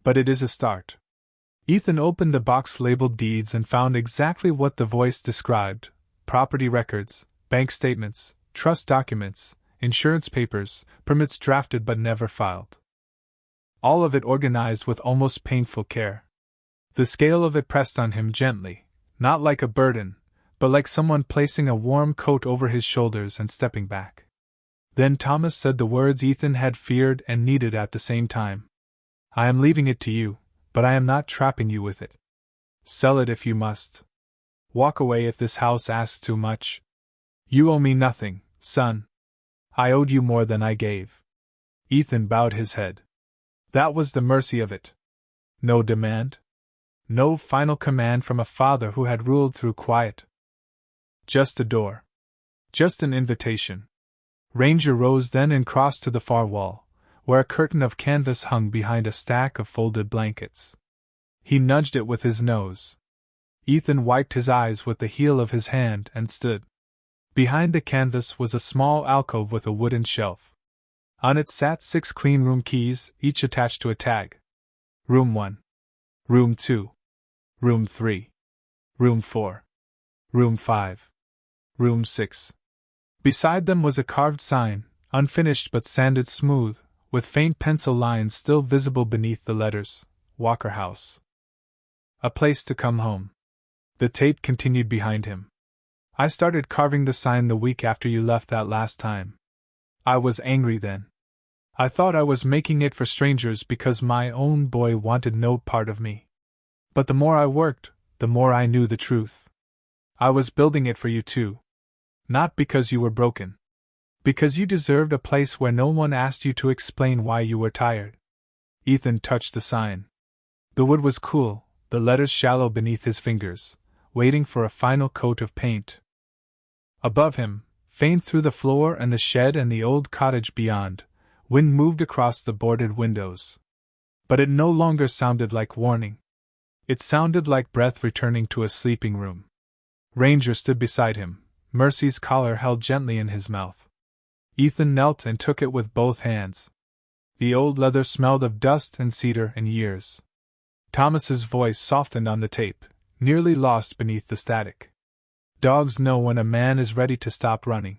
S1: But it is a start." Ethan opened the box labeled deeds and found exactly what the voice described: property records, bank statements, trust documents, insurance papers, permits drafted but never filed. All of it organized with almost painful care. The scale of it pressed on him gently, not like a burden, but like someone placing a warm coat over his shoulders and stepping back. Then Thomas said the words Ethan had feared and needed at the same time. "I am leaving it to you, but I am not trapping you with it. Sell it if you must. Walk away if this house asks too much. You owe me nothing, son. I owed you more than I gave. Ethan bowed his head. That was the mercy of it. No demand? No final command from a father who had ruled through quiet. Just a door. Just an invitation. Ranger rose then and crossed to the far wall, where a curtain of canvas hung behind a stack of folded blankets. He nudged it with his nose. Ethan wiped his eyes with the heel of his hand and stood. Behind the canvas was a small alcove with a wooden shelf. On it sat 6 clean room keys, each attached to a tag. Room 1. Room 2. Room 3. Room 4. Room 5. Room 6. Beside them was a carved sign, unfinished but sanded smooth, with faint pencil lines still visible beneath the letters, Walker House. A place to come home. The tape continued behind him. I started carving the sign the week after you left that last time. I was angry then. I thought I was making it for strangers because my own boy wanted no part of me. But the more I worked, the more I knew the truth. I was building it for you too. Not because you were broken. Because you deserved a place where no one asked you to explain why you were tired. Ethan touched the sign. The wood was cool, the letters shallow beneath his fingers, waiting for a final coat of paint. Above him, faint through the floor and the shed and the old cottage beyond, wind moved across the boarded windows. But it no longer sounded like warning. It sounded like breath returning to a sleeping room. Ranger stood beside him, Mercy's collar held gently in his mouth. Ethan knelt and took it with both hands. The old leather smelled of dust and cedar and years. Thomas's voice softened on the tape, nearly lost beneath the static. Dogs know when a man is ready to stop running.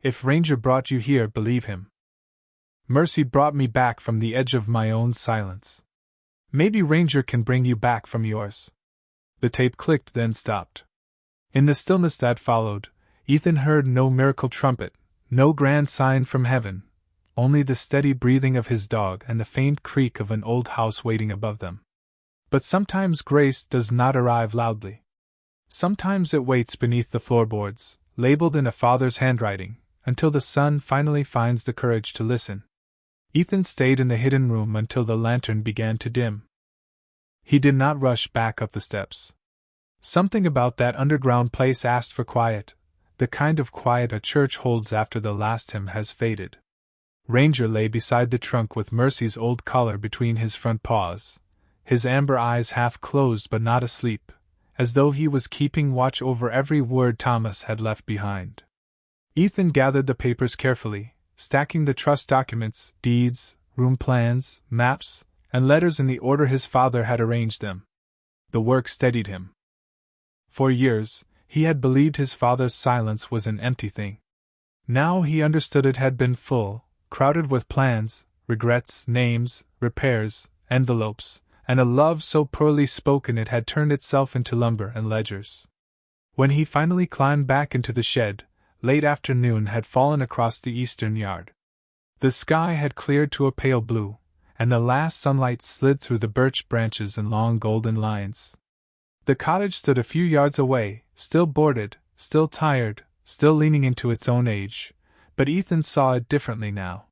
S1: If Ranger brought you here, believe him. Mercy brought me back from the edge of my own silence. Maybe Ranger can bring you back from yours. The tape clicked, then stopped. In the stillness that followed, Ethan heard no miracle trumpet, no grand sign from heaven, only the steady breathing of his dog and the faint creak of an old house waiting above them. But sometimes grace does not arrive loudly. Sometimes it waits beneath the floorboards, labeled in a father's handwriting, until the son finally finds the courage to listen. Ethan stayed in the hidden room until the lantern began to dim. He did not rush back up the steps. Something about that underground place asked for quiet, the kind of quiet a church holds after the last hymn has faded. Ranger lay beside the trunk with Mercy's old collar between his front paws, his amber eyes half closed but not asleep, as though he was keeping watch over every word Thomas had left behind. Ethan gathered the papers carefully, stacking the trust documents, deeds, room plans, maps, and letters in the order his father had arranged them. The work steadied him. For years, he had believed his father's silence was an empty thing. Now he understood it had been full, crowded with plans, regrets, names, repairs, envelopes, and a love so poorly spoken it had turned itself into lumber and ledgers. When he finally climbed back into the shed, late afternoon had fallen across the eastern yard. The sky had cleared to a pale blue, and the last sunlight slid through the birch branches in long golden lines. The cottage stood a few yards away, still boarded, still tired, still leaning into its own age, but Ethan saw it differently now.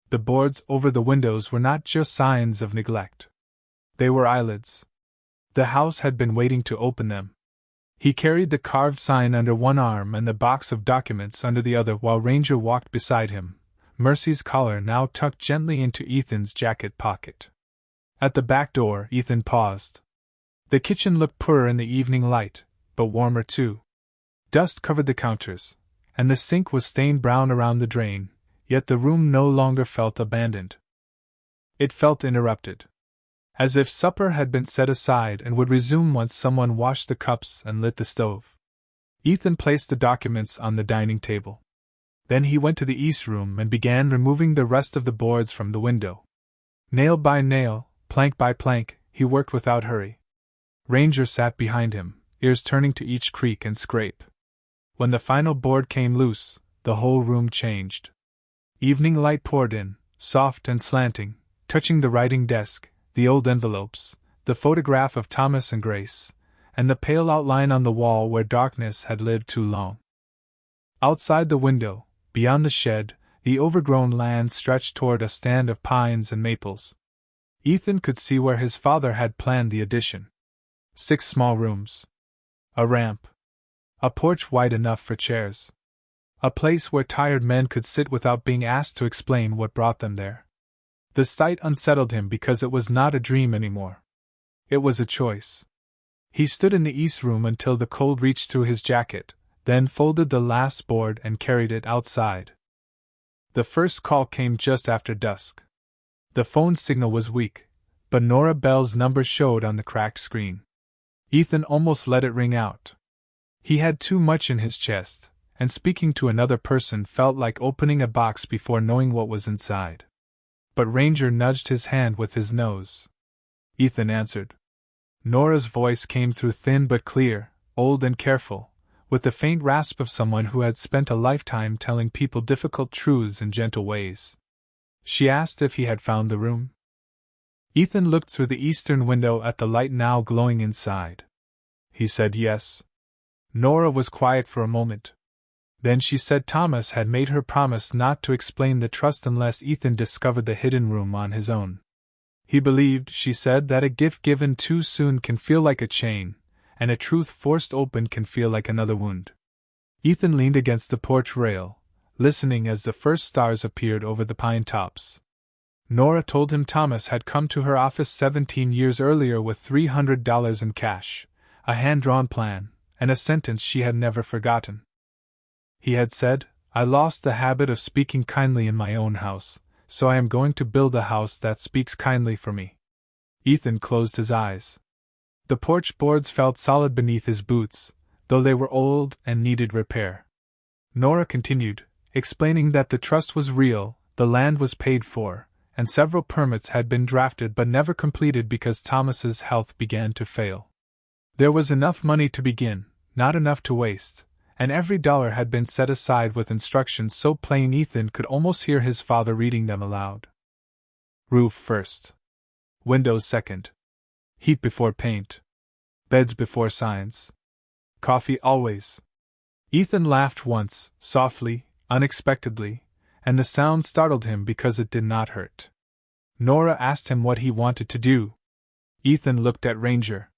S1: The boards over the windows were not just signs of neglect. They were eyelids. The house had been waiting to open them. He carried the carved sign under one arm and the box of documents under the other while Ranger walked beside him, Mercy's collar now tucked gently into Ethan's jacket pocket. At the back door, Ethan paused. The kitchen looked poorer in the evening light, but warmer too. Dust covered the counters, and the sink was stained brown around the drain, yet the room no longer felt abandoned. It felt interrupted. As if supper had been set aside and would resume once someone washed the cups and lit the stove. Ethan placed the documents on the dining table. Then he went to the east room and began removing the rest of the boards from the window. Nail by nail, plank by plank, he worked without hurry. Ranger sat behind him, ears turning to each creak and scrape. When the final board came loose, the whole room changed. Evening light poured in, soft and slanting, touching the writing desk, the old envelopes, the photograph of Thomas and Grace, and the pale outline on the wall where darkness had lived too long. Outside the window, beyond the shed, the overgrown land stretched toward a stand of pines and maples. Ethan could see where his father had planned the addition. 6 small rooms. A ramp. A porch wide enough for chairs. A place where tired men could sit without being asked to explain what brought them there. The sight unsettled him because it was not a dream anymore. It was a choice. He stood in the east room until the cold reached through his jacket, then folded the last board and carried it outside. The first call came just after dusk. The phone signal was weak, but Nora Bell's number showed on the cracked screen. Ethan almost let it ring out. He had too much in his chest, and speaking to another person felt like opening a box before knowing what was inside. But Ranger nudged his hand with his nose. Ethan answered. Nora's voice came through thin but clear, old and careful, with the faint rasp of someone who had spent a lifetime telling people difficult truths in gentle ways. She asked if he had found the room. Ethan looked through the eastern window at the light now glowing inside. He said yes. Nora was quiet for a moment. Then she said Thomas had made her promise not to explain the trust unless Ethan discovered the hidden room on his own. He believed, she said, that a gift given too soon can feel like a chain, and a truth forced open can feel like another wound. Ethan leaned against the porch rail, listening as the first stars appeared over the pine tops. Nora told him Thomas had come to her office 17 years earlier with $300 in cash, a hand-drawn plan, and a sentence she had never forgotten. He had said, "I lost the habit of speaking kindly in my own house, so I am going to build a house that speaks kindly for me." Ethan closed his eyes. The porch boards felt solid beneath his boots, though they were old and needed repair. Nora continued, explaining that the trust was real, the land was paid for, and several permits had been drafted but never completed because Thomas's health began to fail. There was enough money to begin, not enough to waste, and every dollar had been set aside with instructions so plain Ethan could almost hear his father reading them aloud. Roof first. Windows second. Heat before paint. Beds before signs. Coffee always. Ethan laughed once, softly, unexpectedly, and the sound startled him because it did not hurt. Nora asked him what he wanted to do. Ethan looked at Ranger.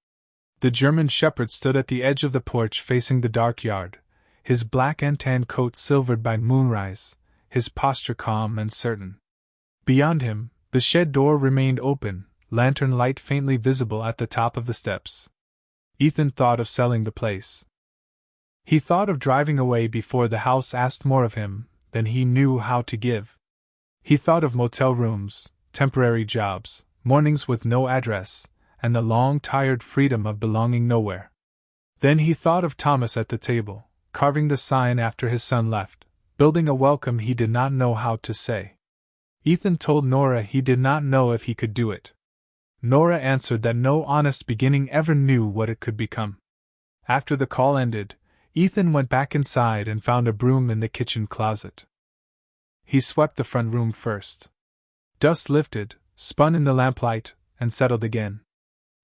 S1: The German shepherd stood at the edge of the porch facing the dark yard, his black and tan coat silvered by moonrise, his posture calm and certain. Beyond him, the shed door remained open, lantern light faintly visible at the top of the steps. Ethan thought of selling the place. He thought of driving away before the house asked more of him than he knew how to give. He thought of motel rooms, temporary jobs, mornings with no address, and the long tired freedom of belonging nowhere. Then he thought of Thomas at the table, carving the sign after his son left, building a welcome he did not know how to say. Ethan told Nora he did not know if he could do it. Nora answered that no honest beginning ever knew what it could become. After the call ended, Ethan went back inside and found a broom in the kitchen closet. He swept the front room first. Dust lifted, spun in the lamplight, and settled again.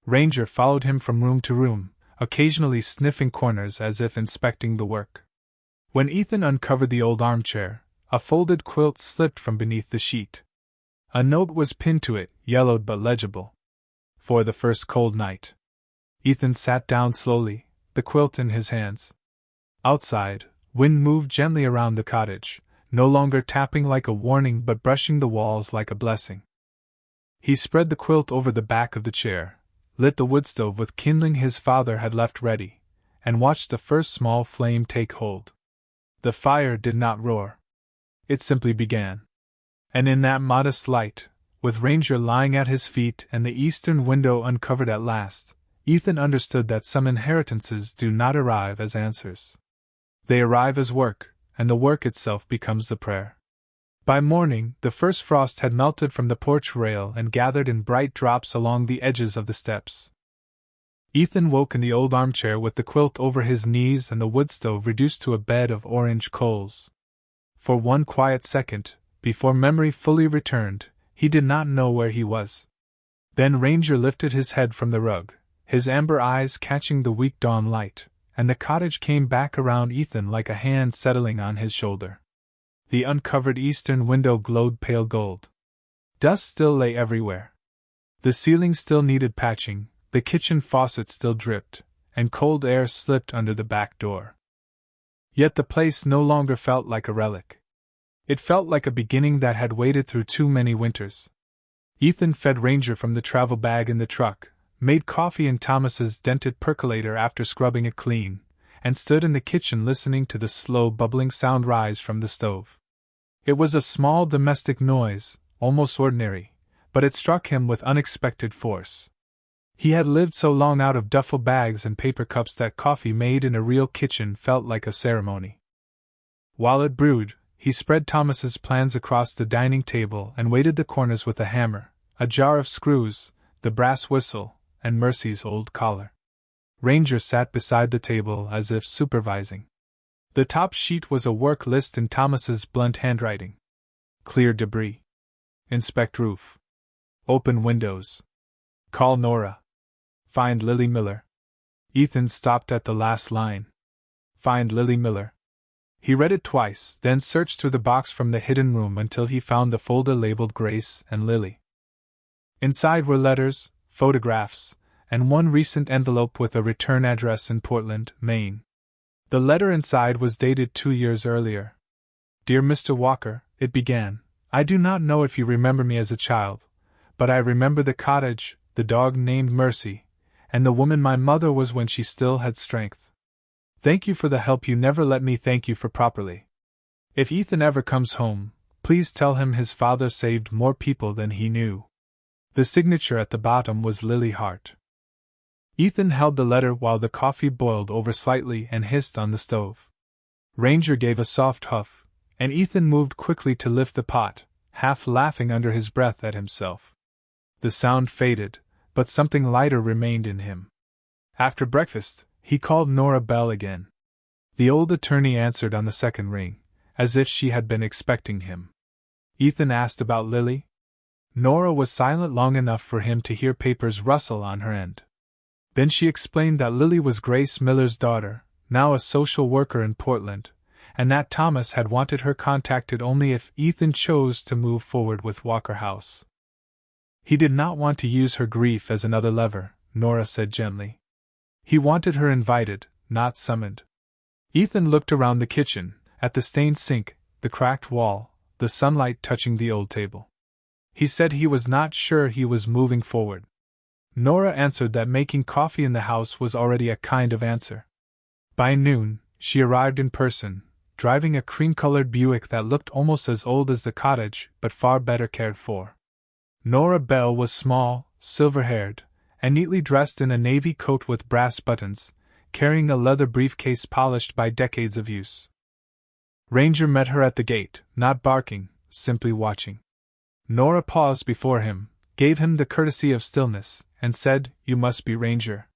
S1: Ranger followed him from room to room, occasionally sniffing corners as if inspecting the work. When Ethan uncovered the old armchair, a folded quilt slipped from beneath the sheet. A note was pinned to it, yellowed but legible. For the first cold night. Ethan sat down slowly, the quilt in his hands. Outside, wind moved gently around the cottage, no longer tapping like a warning but brushing the walls like a blessing. He spread the quilt over the back of the chair, lit the wood stove with kindling his father had left ready, and watched the first small flame take hold. The fire did not roar. It simply began. And in that modest light, with Ranger lying at his feet and the eastern window uncovered at last, Ethan understood that some inheritances do not arrive as answers. They arrive as work, and the work itself becomes the prayer. By morning, the first frost had melted from the porch rail and gathered in bright drops along the edges of the steps. Ethan woke in the old armchair with the quilt over his knees and the wood stove reduced to a bed of orange coals. For one quiet second, before memory fully returned, he did not know where he was. Then Ranger lifted his head from the rug, his amber eyes catching the weak dawn light, and the cottage came back around Ethan like a hand settling on his shoulder. The uncovered eastern window glowed pale gold. Dust still lay everywhere. The ceiling still needed patching, the kitchen faucet still dripped, and cold air slipped under the back door. Yet the place no longer felt like a relic. It felt like a beginning that had waited through too many winters. Ethan fed Ranger from the travel bag in the truck, made coffee in Thomas's dented percolator after scrubbing it clean, and stood in the kitchen listening to the slow bubbling sound rise from the stove. It was a small domestic noise, almost ordinary, but it struck him with unexpected force. He had lived so long out of duffel bags and paper cups that coffee made in a real kitchen felt like a ceremony. While it brewed, he spread Thomas's plans across the dining table and weighted the corners with a hammer, a jar of screws, the brass whistle, and Mercy's old collar. Ranger sat beside the table as if supervising. The top sheet was a work list in Thomas's blunt handwriting. Clear debris. Inspect roof. Open windows. Call Nora. Find Lily Miller. Ethan stopped at the last line. Find Lily Miller. He read it twice, then searched through the box from the hidden room until he found the folder labeled Grace and Lily. Inside were letters, photographs, and one recent envelope with a return address in Portland, Maine. The letter inside was dated 2 years earlier. Dear Mr. Walker, it began, I do not know if you remember me as a child, but I remember the cottage, the dog named Mercy, and the woman my mother was when she still had strength. Thank you for the help you never let me thank you for properly. If Ethan ever comes home, please tell him his father saved more people than he knew. The signature at the bottom was Lily Hart. Ethan held the letter while the coffee boiled over slightly and hissed on the stove. Ranger gave a soft huff, and Ethan moved quickly to lift the pot, half laughing under his breath at himself. The sound faded, but something lighter remained in him. After breakfast, he called Nora Bell again. The old attorney answered on the second ring, as if she had been expecting him. Ethan asked about Lily. Nora was silent long enough for him to hear papers rustle on her end. Then she explained that Lily was Grace Miller's daughter, now a social worker in Portland, and that Thomas had wanted her contacted only if Ethan chose to move forward with Walker House. He did not want to use her grief as another lever, Nora said gently. He wanted her invited, not summoned. Ethan looked around the kitchen, at the stained sink, the cracked wall, the sunlight touching the old table. He said he was not sure he was moving forward. Nora answered that making coffee in the house was already a kind of answer. By noon, she arrived in person, driving a cream-colored Buick that looked almost as old as the cottage, but far better cared for. Nora Bell was small, silver-haired, and neatly dressed in a navy coat with brass buttons, carrying a leather briefcase polished by decades of use. Ranger met her at the gate, not barking, simply watching. Nora paused before him, gave him the courtesy of stillness, and said, "You must be Ranger."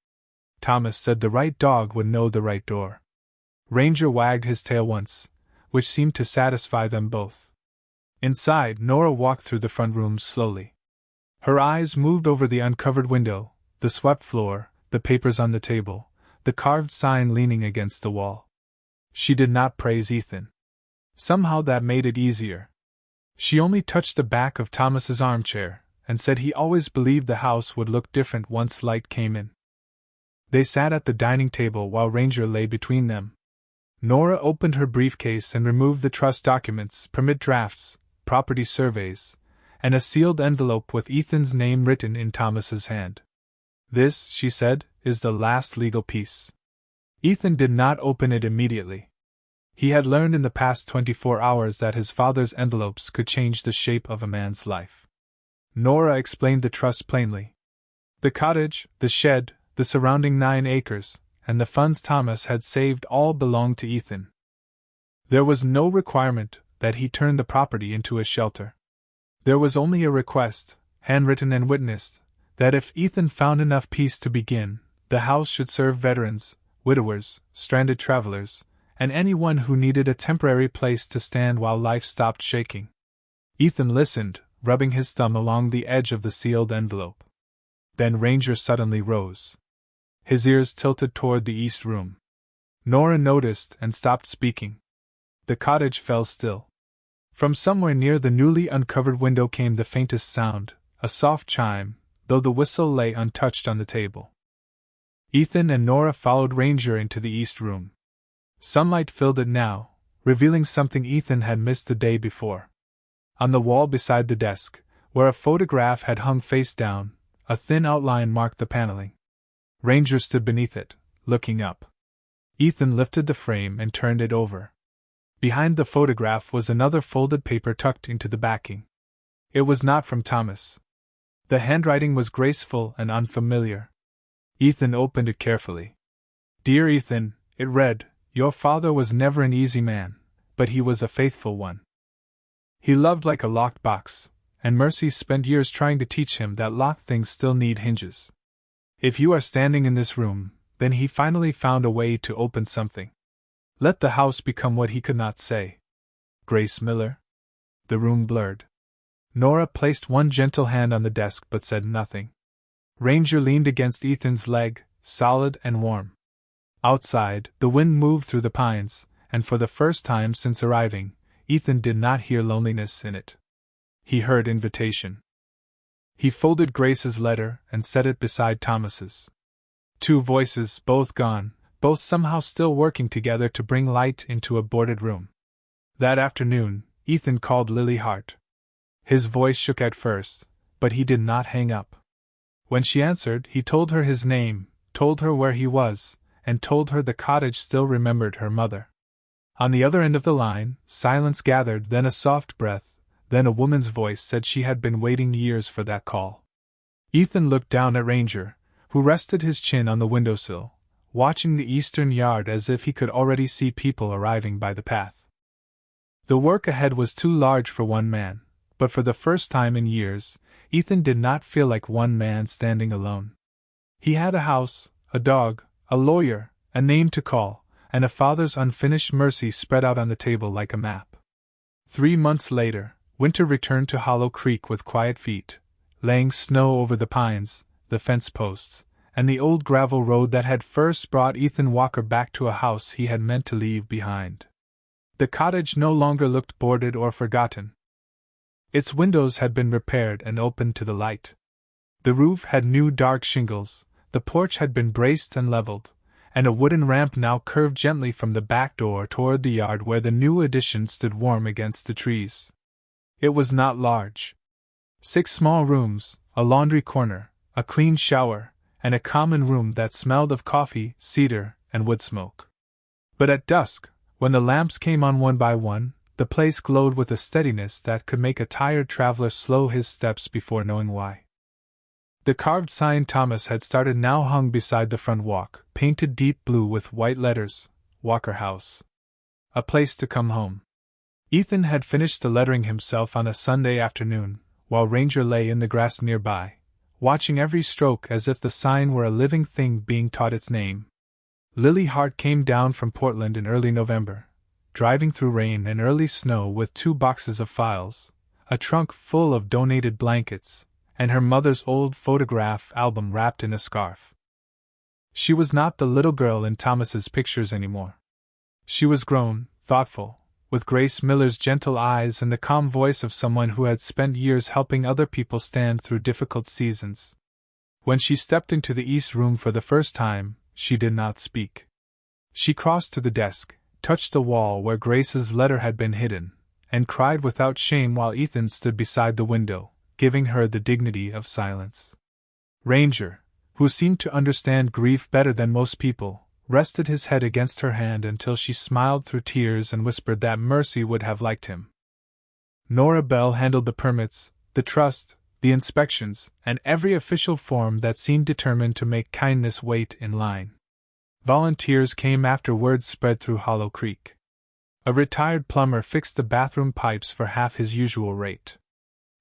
S1: Thomas said the right dog would know the right door. Ranger wagged his tail once, which seemed to satisfy them both. Inside, Nora walked through the front room slowly. Her eyes moved over the uncovered window, the swept floor, the papers on the table, the carved sign leaning against the wall. She did not praise Ethan. Somehow that made it easier. She only touched the back of Thomas's armchair, and said he always believed the house would look different once light came in. They sat at the dining table while Ranger lay between them. Nora opened her briefcase and removed the trust documents, permit drafts, property surveys, and a sealed envelope with Ethan's name written in Thomas's hand. "This," she said, "is the last legal piece." Ethan did not open it immediately. He had learned in the past 24 hours that his father's envelopes could change the shape of a man's life. Nora explained the trust plainly. The cottage, the shed, the surrounding 9 acres, and the funds Thomas had saved all belonged to Ethan. There was no requirement that he turn the property into a shelter. There was only a request, handwritten and witnessed, that if Ethan found enough peace to begin, the house should serve veterans, widowers, stranded travelers, and anyone who needed a temporary place to stand while life stopped shaking. Ethan listened, rubbing his thumb along the edge of the sealed envelope. Then Ranger suddenly rose. his ears tilted toward the east room. Nora noticed and stopped speaking. The cottage fell still. From somewhere near the newly uncovered window came the faintest sound, a soft chime, though the whistle lay untouched on the table. Ethan and Nora followed Ranger into the east room. Sunlight filled it now, revealing something Ethan had missed the day before. On the wall beside the desk, where a photograph had hung face down, a thin outline marked the paneling. Ranger stood beneath it, looking up. Ethan lifted the frame and turned it over. Behind the photograph was another folded paper tucked into the backing. It was not from Thomas. The handwriting was graceful and unfamiliar. Ethan opened it carefully. Dear Ethan, it read, your father was never an easy man, but he was a faithful one. He loved like a locked box, and Mercy spent years trying to teach him that locked things still need hinges. If you are standing in this room, then he finally found a way to open something. Let the house become what he could not say. Grace Miller? The room blurred. Nora placed one gentle hand on the desk but said nothing. Ranger leaned against Ethan's leg, solid and warm. Outside, the wind moved through the pines, and for the first time since arriving, Ethan did not hear loneliness in it. He heard invitation. He folded Grace's letter and set it beside Thomas's. Two voices, both gone, both somehow still working together to bring light into a boarded room. That afternoon, Ethan called Lily Hart. His voice shook at first, but he did not hang up. When she answered, he told her his name, told her where he was, and told her the cottage still remembered her mother. On the other end of the line, silence gathered, then a soft breath, then a woman's voice said she had been waiting years for that call. Ethan looked down at Ranger, who rested his chin on the windowsill, watching the eastern yard as if he could already see people arriving by the path. The work ahead was too large for one man, but for the first time in years, Ethan did not feel like one man standing alone. He had a house, a dog, a lawyer, a name to call, and a father's unfinished mercy spread out on the table like a map. 3 months later, winter returned to Hollow Creek with quiet feet, laying snow over the pines, the fence posts, and the old gravel road that had first brought Ethan Walker back to a house he had meant to leave behind. The cottage no longer looked boarded or forgotten. Its windows had been repaired and opened to the light. The roof had new dark shingles, the porch had been braced and leveled, and a wooden ramp now curved gently from the back door toward the yard where the new addition stood warm against the trees. It was not large. 6 small rooms, a laundry corner, a clean shower, and a common room that smelled of coffee, cedar, and wood smoke. But at dusk, when the lamps came on one by one, the place glowed with a steadiness that could make a tired traveler slow his steps before knowing why. The carved sign Thomas had started now hung beside the front walk, painted deep blue with white letters, Walker House. A place to come home. Ethan had finished the lettering himself on a Sunday afternoon, while Ranger lay in the grass nearby, watching every stroke as if the sign were a living thing being taught its name. Lily Hart came down from Portland in early November, driving through rain and early snow with 2 boxes of files, a trunk full of donated blankets, and her mother's old photograph album wrapped in a scarf. She was not the little girl in Thomas's pictures anymore. She was grown, thoughtful, with Grace Miller's gentle eyes and the calm voice of someone who had spent years helping other people stand through difficult seasons. When she stepped into the east room for the first time, she did not speak. She crossed to the desk, touched the wall where Grace's letter had been hidden, and cried without shame while Ethan stood beside the window, giving her the dignity of silence. Ranger, who seemed to understand grief better than most people, rested his head against her hand until she smiled through tears and whispered that Mercy would have liked him. Nora Bell handled the permits, the trust, the inspections, and every official form that seemed determined to make kindness wait in line. Volunteers came after word spread through Hollow Creek. A retired plumber fixed the bathroom pipes for half his usual rate.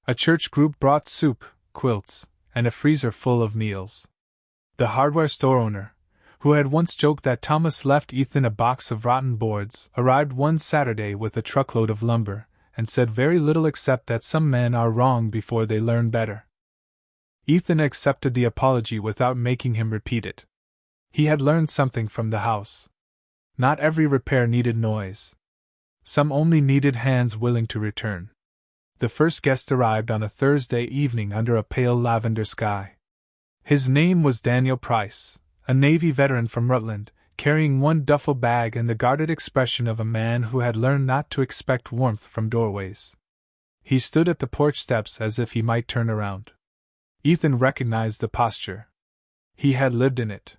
S1: A church group brought soup, quilts, and a freezer full of meals. The hardware store owner, who had once joked that Thomas left Ethan a box of rotten boards, arrived one Saturday with a truckload of lumber, and said very little except that some men are wrong before they learn better. Ethan accepted the apology without making him repeat it. He had learned something from the house. Not every repair needed noise. Some only needed hands willing to return. The first guest arrived on a Thursday evening under a pale lavender sky. His name was Daniel Price, a Navy veteran from Rutland, carrying one duffel bag and the guarded expression of a man who had learned not to expect warmth from doorways. He stood at the porch steps as if he might turn around. Ethan recognized the posture. He had lived in it.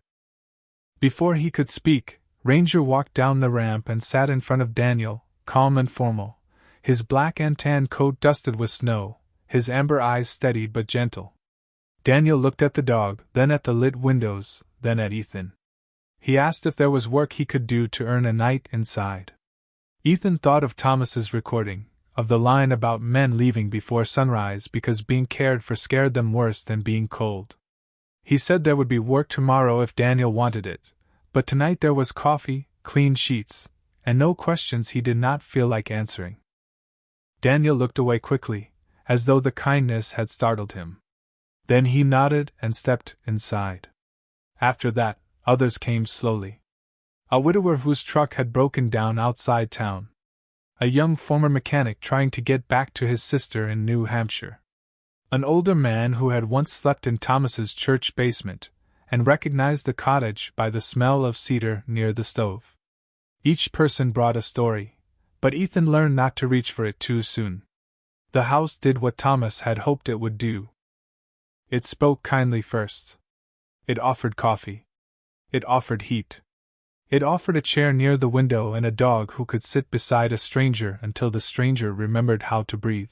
S1: Before he could speak, Ranger walked down the ramp and sat in front of Daniel, calm and formal, his black and tan coat dusted with snow, his amber eyes steady but gentle. Daniel looked at the dog, then at the lit windows, then at Ethan. He asked if there was work he could do to earn a night inside. Ethan thought of Thomas's recording, of the line about men leaving before sunrise because being cared for scared them worse than being cold. He said there would be work tomorrow if Daniel wanted it, but tonight there was coffee, clean sheets, and no questions he did not feel like answering. Daniel looked away quickly, as though the kindness had startled him. Then he nodded and stepped inside. After that, others came slowly. A widower whose truck had broken down outside town. A young former mechanic trying to get back to his sister in New Hampshire. An older man who had once slept in Thomas's church basement, and recognized the cottage by the smell of cedar near the stove. Each person brought a story, but Ethan learned not to reach for it too soon. The house did what Thomas had hoped it would do. It spoke kindly first. It offered coffee. It offered heat. It offered a chair near the window and a dog who could sit beside a stranger until the stranger remembered how to breathe.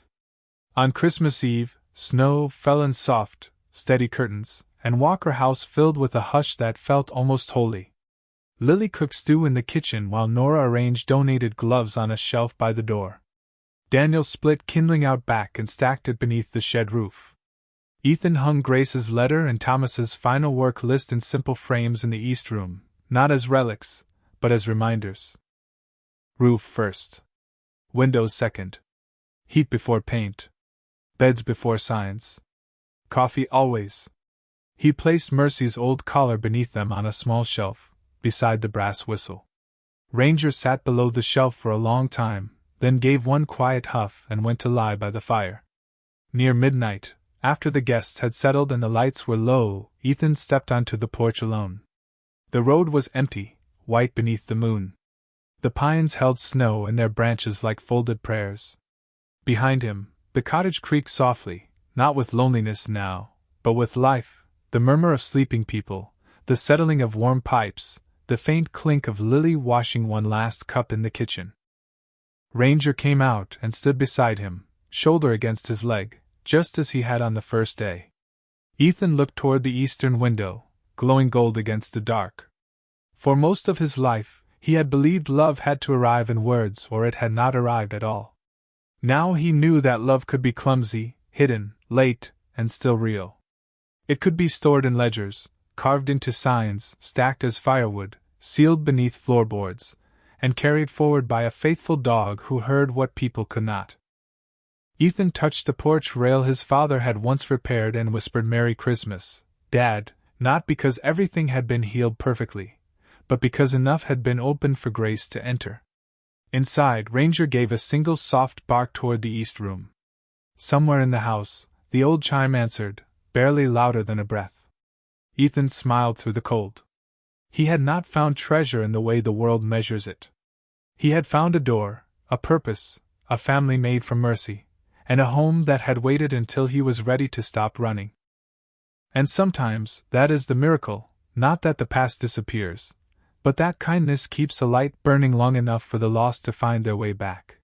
S1: On Christmas Eve, snow fell in soft, steady curtains, and Walker House filled with a hush that felt almost holy. Lily cooked stew in the kitchen while Nora arranged donated gloves on a shelf by the door. Daniel split kindling out back and stacked it beneath the shed roof. Ethan hung Grace's letter and Thomas's final work list in simple frames in the East Room, not as relics, but as reminders. Roof first. Windows second. Heat before paint. Beds before signs. Coffee always. He placed Mercy's old collar beneath them on a small shelf, beside the brass whistle. Ranger sat below the shelf for a long time, then gave one quiet huff and went to lie by the fire. Near midnight, after the guests had settled and the lights were low, Ethan stepped onto the porch alone. The road was empty, white beneath the moon. The pines held snow in their branches like folded prayers. Behind him, the cottage creaked softly, not with loneliness now, but with life, the murmur of sleeping people, the settling of warm pipes, the faint clink of Lily washing one last cup in the kitchen. Ranger came out and stood beside him, shoulder against his leg, just as he had on the first day. Ethan looked toward the eastern window, glowing gold against the dark. For most of his life, he had believed love had to arrive in words or it had not arrived at all. Now he knew that love could be clumsy, hidden, late, and still real. It could be stored in ledgers, carved into signs, stacked as firewood, sealed beneath floorboards, and carried forward by a faithful dog who heard what people could not. Ethan touched the porch rail his father had once repaired and whispered Merry Christmas, Dad, not because everything had been healed perfectly, but because enough had been opened for Grace to enter. Inside, Ranger gave a single soft bark toward the east room. Somewhere in the house, the old chime answered, barely louder than a breath. Ethan smiled through the cold. He had not found treasure in the way the world measures it. He had found a door, a purpose, a family made from mercy, and a home that had waited until he was ready to stop running. And sometimes, that is the miracle, not that the past disappears, but that kindness keeps a light burning long enough for the lost to find their way back.